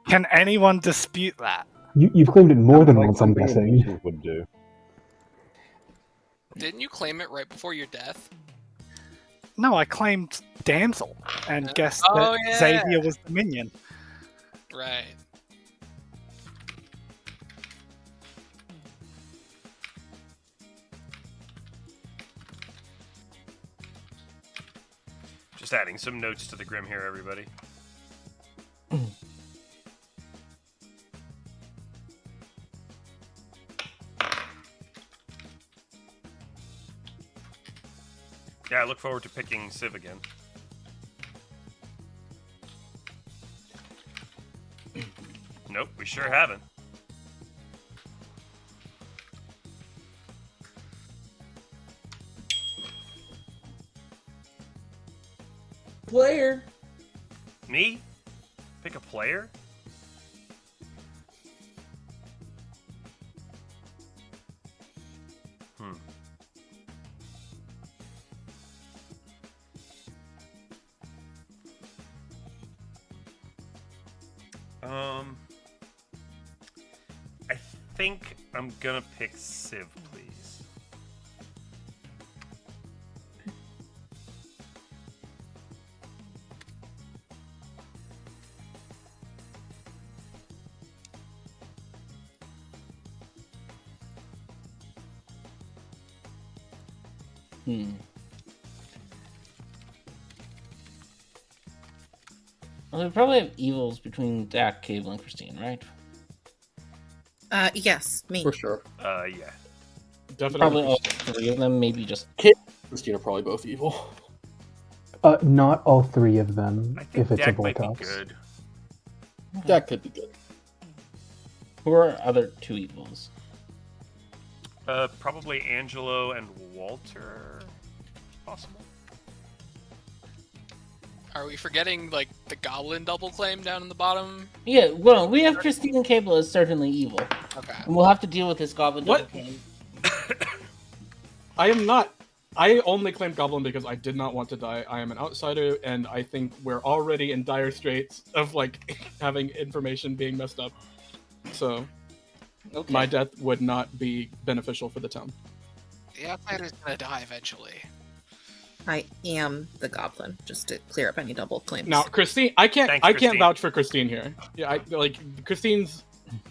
Can anyone dispute that? You've claimed it more than once, I'm guessing. Would do. Didn't you claim it right before your death? No, I claimed Damsel and guessed Oh, that yeah. Xavier was the minion. Right. Just adding some notes to the Grim here, everybody. Yeah, I look forward to picking Civ again. Nope, we sure haven't. Player. Me? Pick a player? I think I'm gonna pick Civ, please. Well, we probably have evils between Dak, Cable, and Christine, right? Yes, me. For sure. Yeah. Definitely. Probably all three of them, maybe just... Kid and Christine are probably both evil. Not all three of them, if it's a Dak might be Vortex. good. That could be good. Who are other two evils? Probably Angelo and Walter. Possible. Are we forgetting like the goblin double claim down in the bottom? Yeah, well, we have Christine and Cable as certainly evil. Okay. And we'll have to deal with this goblin double What? claim. I am not. I only claimed Goblin because I did not want to die. I am an outsider, and I think we're already in dire straits of like having information being messed up. So, my death would not be beneficial for the town. The outsider's gonna die eventually. I am the goblin, just to clear up any double claims. Now, Christine, I can't. Thanks, I can't Christine. vouch for Christine here. Yeah, Christine's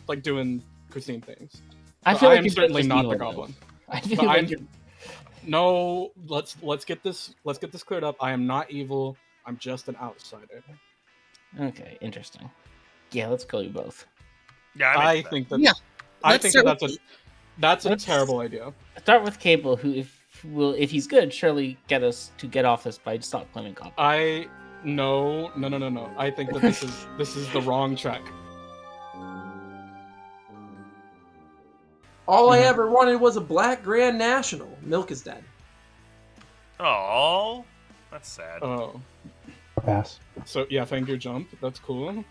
like doing Christine things. I But feel like am you're certainly just not evil, the though. goblin. I feel But like I'm- you're... No, let's get this cleared up. I am not evil. I'm just an outsider. Okay, interesting. Yeah, let's kill you both. Yeah, I think that. Yeah, I let's think start that's a Let's- terrible idea. Start with Cable, who, if he's good, surely get us to get off this by stop claiming goblin. No. I think that this is the wrong track. All I ever wanted was a black Grand National. Milk is dead. Oh, that's sad. Oh, Pass. so yeah, Fangir jump. That's cool.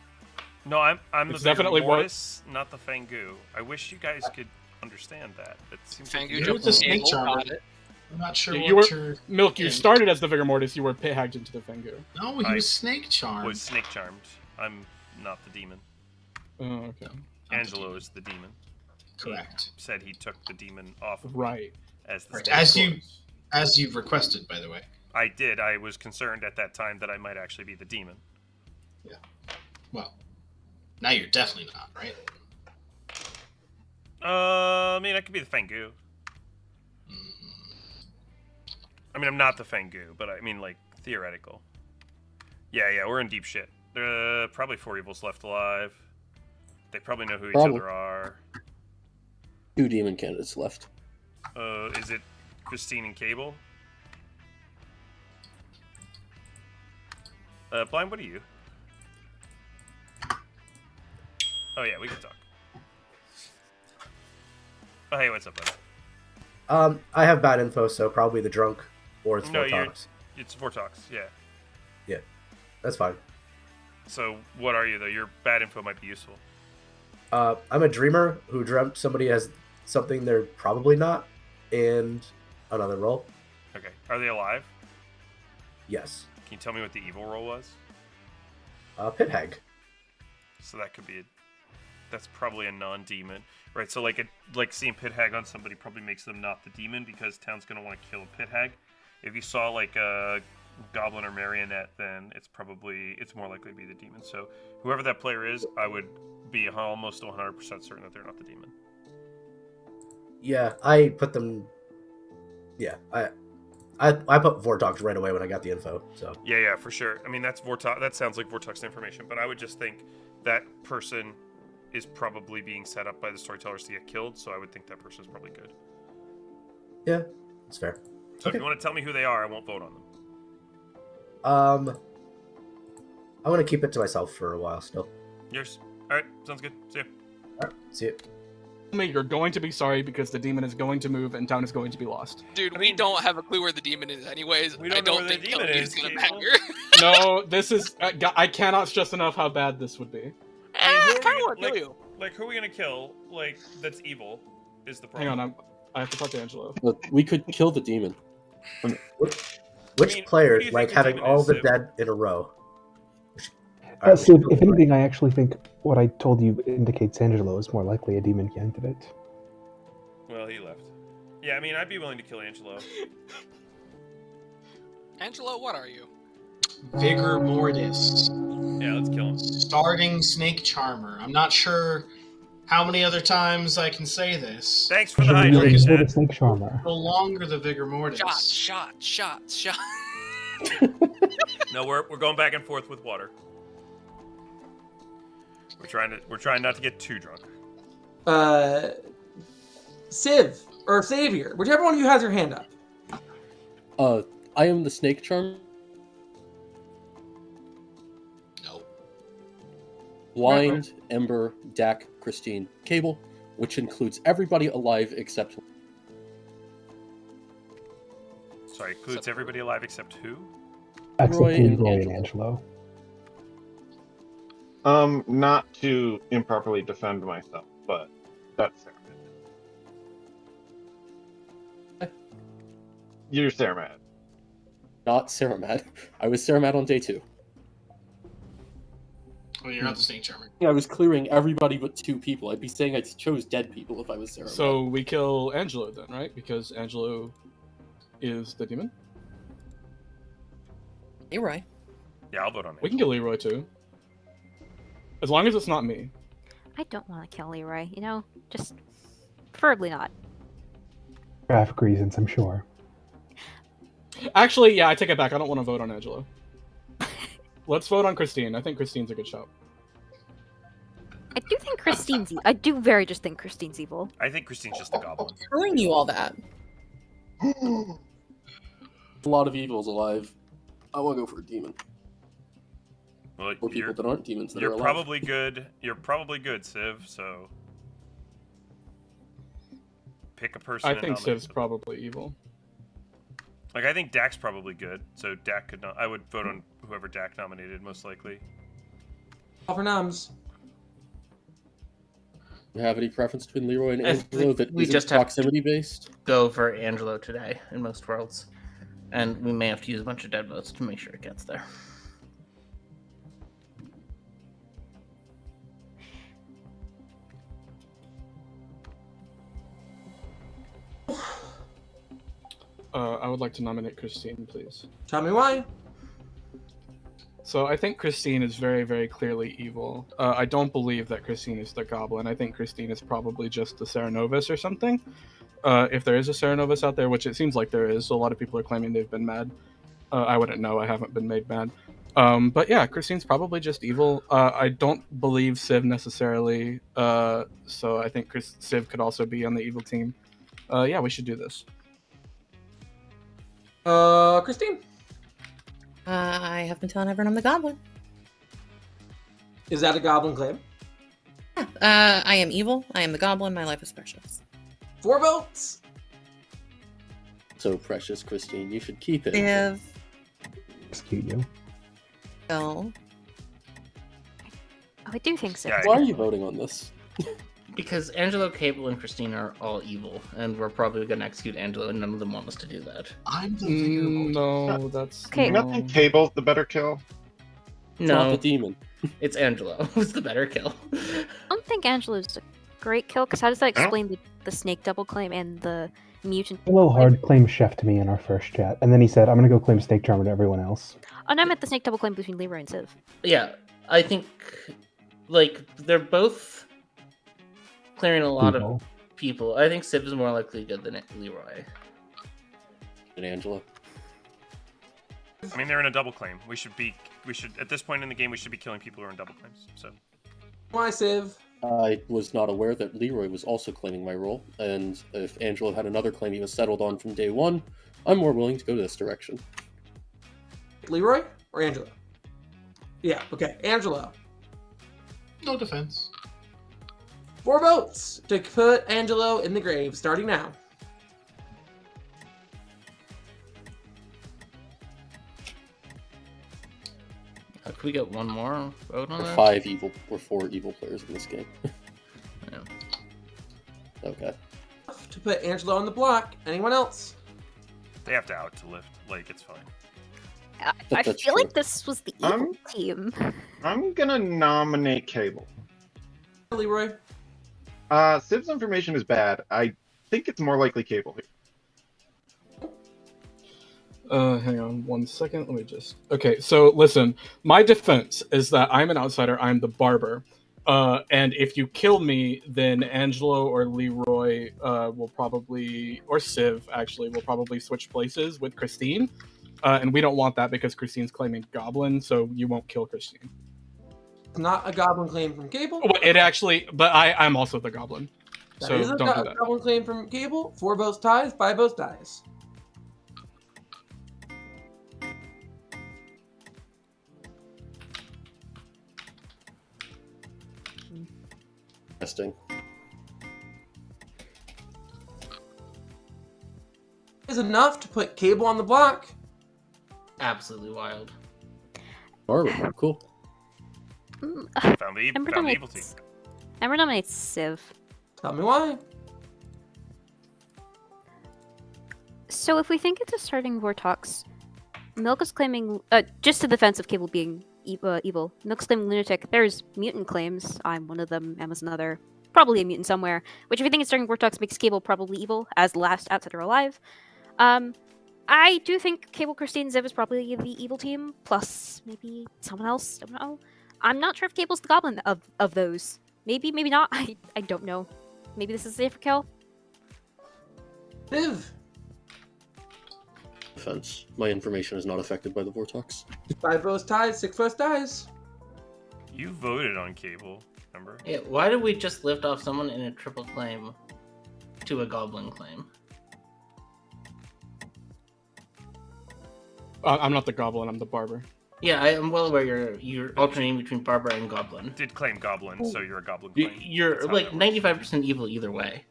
No, I'm the It's bigger definitely Mortis, not the Fangu. I wish you guys could understand that. It seems like Fangu you You're jumped the from snake Cable, charmer. got it. I'm not sure Yeah, what you you're. Milk, you Yeah. started as the Vigor Mortis. You were hacked into the Fangu. No, he I was snake charmed. was snake charmed. I'm not the demon. Oh, okay. Angelo is the demon. Correct. He said he took the demon off of me Right. as the Correct. snake. As you've requested, by the way. I did. I was concerned at that time that I might actually be the demon. Yeah. Well, now you're definitely not, right? I mean, I could be the Fangu. I mean, I'm not the Fangu, but I mean, like, theoretical. Yeah, we're in deep shit. Probably 4 evils left alive. They probably know who each other are. 2 demon candidates left. Is it Christine and Cable? Blind, what are you? Oh yeah, we can talk. Oh hey, what's up, buddy? I have bad info, so probably the drunk or it's Vortox. It's Vortox, yeah. Yeah, that's fine. So what are you though? Your bad info might be useful. I'm a dreamer who dreamt somebody has something they're probably not, and another roll. Okay, are they alive? Yes. Can you tell me what the evil roll was? Pit hag. So that could be that's probably a non-demon, right? So like seeing pit hag on somebody probably makes them not the demon because town's gonna want to kill a pit hag. If you saw like a goblin or marionette, then it's more likely to be the demon. So whoever that player is, I would be almost 100% certain that they're not the demon. Yeah, I put them. Yeah, I put Vortox right away when I got the info. So Yeah, for sure. I mean, that's Vortox. That sounds like Vortox information, but I would just think that person is probably being set up by the storytellers to get killed. So I would think that person is probably good. Yeah, that's fair. So if you want to tell me who they are, I won't vote on them. I want to keep it to myself for a while still. Yours. All right, sounds good. See you. All right, see you. You're going to be sorry because the demon is going to move and town is going to be lost. Dude, we don't have a clue where the demon is anyways. We don't I know don't where think the demon killing you is, is gonna Cable. matter. No, this is. I cannot stress enough how bad this would be. I kind of want to kill you. Like, who are we gonna kill? Like, that's evil, is the Hang problem. on, I have to talk to Angelo. But we could kill the demon. Which player, who do you like think the having demon all is, the Sid? dead in a row? So, if anything, I actually think what I told you indicates Angelo is more likely a demon candidate. Well, he left. Yeah, I mean, I'd be willing to kill Angelo. Angelo, what are you? Vigor Mortis. Yeah, let's kill him. Starting Snake Charmer. I'm not sure how many other times I can say this. Thanks for the Should we hydrate. use the snake charmer? No longer the Vigor Mortis. Shot. No, we're going back and forth with water. We're trying not to get too drunk. Civ or Savior, whichever one of you has your hand up. I am the snake charm. No. Blind, Ember, Dak, Christine, Cable, which includes everybody alive except. Sorry, includes everybody alive except who? Except Roy and Leroy and Angelo. Angelo. Not to improperly defend myself, but that's Ceramad. You're Ceramad. Not Ceramad. I was Ceramad on day 2. Oh, you're not the Snake Charmer. I was clearing everybody but 2 people. I'd be saying I chose dead people if I was Ceramad. So we kill Angelo then, right? Because Angelo is the demon. Leroy. Yeah, I'll vote on We can kill Leroy too. As long as it's not me. I don't want to kill Leroy, just preferably not. Graphic reasons, I'm sure. Actually, yeah, I take it back. I don't want to vote on Angelo. Let's vote on Christine. I think Christine's a good shout. I do think Christine's I do very just think Christine's evil. I think Christine's just a goblin. Telling you all that. A lot of evils alive. I want to go for a demon. Well, Or people that aren't demons that are You're alive. probably good. You're probably good, Civ. So pick a person. I and think nominate Civ's them. probably evil. Like, I think Dak's probably good. So Dak could not. I would vote on whoever Dak nominated most likely. All for noms. Do you have any preference between Leroy and If Angelo that we isn't just have proximity based? Go for Angelo today in most worlds, and we may have to use a bunch of dead votes to make sure it gets there. I would like to nominate Christine, please. Tell me why. So I think Christine is very, very clearly evil. I don't believe that Christine is the goblin. I think Christine is probably just the Serenovus or something. If there is a Serenovus out there, which it seems like there is, so a lot of people are claiming they've been mad. I wouldn't know. I haven't been made mad. But yeah, Christine's probably just evil. I don't believe Civ necessarily, so I think Civ could also be on the evil team. Yeah, we should do this. Christine? I have been telling everyone I'm the goblin. Is that a goblin claim? I am evil. I am the goblin. My life is precious. 4 votes. So precious, Christine. You should keep it. Civ. Execute you. No. Oh, I do think so. Why are you voting on this? Because Angelo, Cable, and Christine are all evil, and we're probably going to execute Angelo, and none of them want us to do that. I'm the No, that's... Okay. Nothing Cable's the better kill. No, Not the demon. it's Angelo who's the better kill. I don't think Angela's a great kill, because how does that explain the snake double claim and the mutant? Hello, hard claimed chef to me in our first chat, and then he said, "I'm gonna go claim Snake Charmer to everyone else." Oh, no, I meant the snake double claim between Leroy and Civ. Yeah, I think, like, they're both clearing a lot of people. I think Civ is more likely good than Leroy. And Angela. I mean, they're in a double claim. We should at this point in the game, we should be killing people who are in double claims. So. Why, Civ? I was not aware that Leroy was also claiming my role, and if Angelo had another claim he was settled on from day one, I'm more willing to go this direction. Leroy or Angelo? Yeah, okay. Angelo. No defense. 4 votes to put Angelo in the grave, starting now. Could we get one more vote on that? 4 evil players in this game. Yeah. Okay. To put Angelo on the block. Anyone else? They have to out to lift. Like, it's fine. I That's feel true. like this was the evil team. I'm gonna nominate Cable. Leroy? Civ's information is bad. I think it's more likely Cable here. Hang on 1 second. Let me just... Okay, so listen. My defense is that I'm an outsider. I'm the barber. And if you kill me, then Angelo or Leroy will probably... Or Civ, actually, will probably switch places with Christine. And we don't want that because Christine's claiming Goblin, so you won't kill Christine. Not a goblin claim from Cable. It actually... But I'm also the Goblin. That So is a don't do that. goblin claim from Cable. 4 votes ties, 5 votes dies. Interesting. Is enough to put Cable on the block. Absolutely wild. Barber, cool. Found the Ember evil team. nominates Civ. Tell me why. So if we think it's a starting Vortox, Milk is claiming, just to the defense of Cable being evil, Milk's claiming Lunatic. There's mutant claims. I'm one of them, Emma's another. Probably a mutant somewhere. Which if you think it's starting Vortox makes Cable probably evil, as the last outsider alive. I do think Cable, Christine, Ziv is probably the evil team, plus maybe someone else. I don't know. I'm not sure if Cable's the goblin of those. Maybe, maybe not. I don't know. Maybe this is a safer kill. Viv. Defense. My information is not affected by the Vortox. 5 votes ties, 6 votes dies. You voted on Cable, remember? Yeah, why did we just lift off someone in a triple claim to a goblin claim? I'm not the Goblin, I'm the Barber. Yeah, I am well aware you're alternating between barber and goblin. Did claim Goblin, so you're a Goblin claim. You're like 95% evil either way.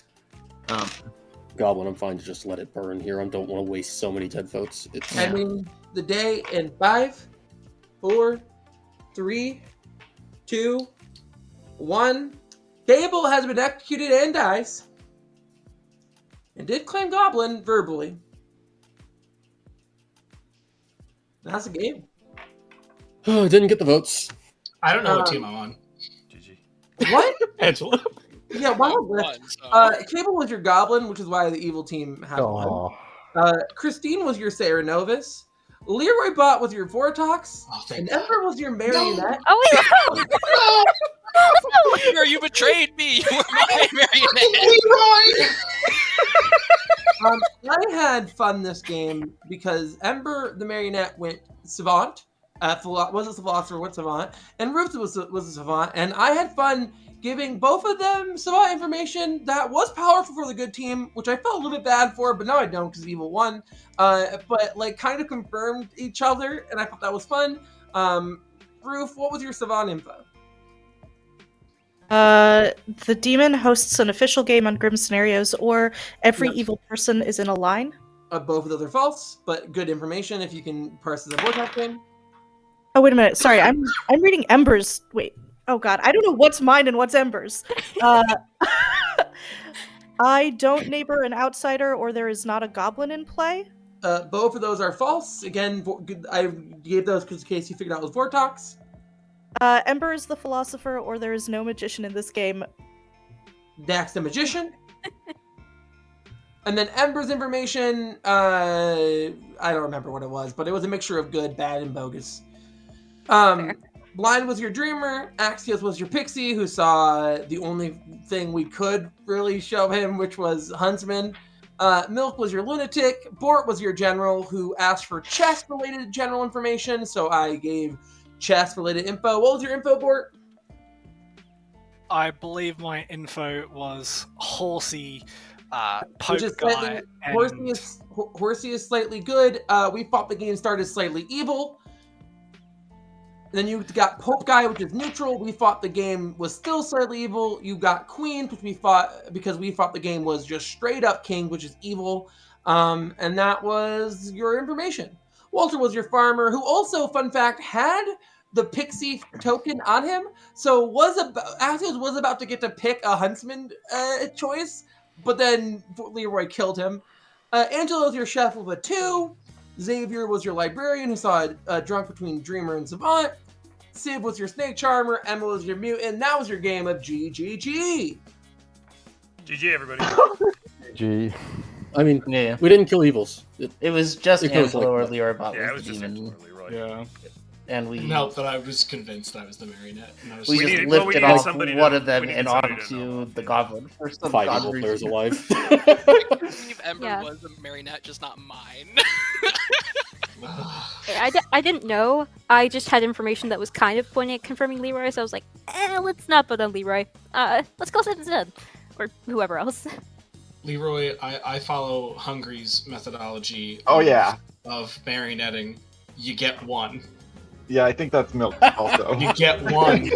Goblin, I'm fine to just let it burn here. I don't want to waste so many dead votes. It's... Ending the day in 5, 4, 3, 2, 1. Cable has been executed and dies. And did claim Goblin verbally. That's a game. Oh, I didn't get the votes. I don't know what team I'm on. GG. What? Angela. Yeah, why Cable was your Goblin, which is why the evil team had one. Christine was your Sarah Novus. Leroy Bot was your Vortox. And God. Ember was your Marionette. Oh, wait, no! Leroy, you betrayed me. You were my marionette. I had fun this game because Ember, the Marionette, went Savant. Was a Philosopher, went Savant. And Ruth was a Savant. And I had fun giving both of them Savant information that was powerful for the good team, which I felt a little bit bad for, but now I don't because Evil won. But like kind of confirmed each other, and I thought that was fun. Ruth, what was your Savant info? The demon hosts an official game on Grim Scenarios, or every evil person is in a line. Both of those are false, but good information if you can parse the Vortex game. Oh, wait a minute. Sorry, I'm reading Ember's. Wait. Oh God, I don't know what's mine and what's Ember's. I don't neighbor an outsider, or there is not a goblin in play. Both of those are false. Again, I gave those in case you figured out it was Vortox. Ember is the philosopher, or there is no magician in this game. Dax the magician. And then Ember's information, I don't remember what it was, but it was a mixture of good, bad, and bogus. Blind was your dreamer. Axios was your pixie, who saw the only thing we could really show him, which was Huntsman. Milk was your lunatic. Bort was your general, who asked for chess-related general information, so I gave chess-related info. What was your info, Bort? I believe my info was Horsey, Pope Which is guy. Horsey is slightly good. We thought the game started slightly evil. Then you got Pope Guy, which is neutral. We thought the game was still slightly evil. You got Queen, which we thought the game was just straight up King, which is evil. And that was your information. Walter was your farmer, who also, fun fact, had the pixie token on him. So Axios was about to get to pick a huntsman choice, but then Leroy killed him. Angela was your chef with a 2. Xavier was your librarian, who saw a drunk between Dreamer and Savant. Civ was your snake charmer. Emma was your mutant. That was your game of GGG. GG, everybody. Gee. I mean, we didn't kill evils. It was just goes Angelo or like that. Leroy Bot Yeah, it was was the just demon. Leroy. Yeah. And we No, but I was convinced I was the marionette. And I was we just- just needed- well, we lifted needed off somebody one to- of them we needed and somebody to onto the goblin. For some 5 god evil reason. players alive. I believe Ember was a marionette, just not mine. I didn't know. I just had information that was kind of pointing at confirming Leroy, so I was like, let's not put on Leroy. Let's go Sid instead. Or whoever else. Leroy, I follow Hungry's methodology of marionetting. You get one. Yeah, I think that's Milk also. You get one.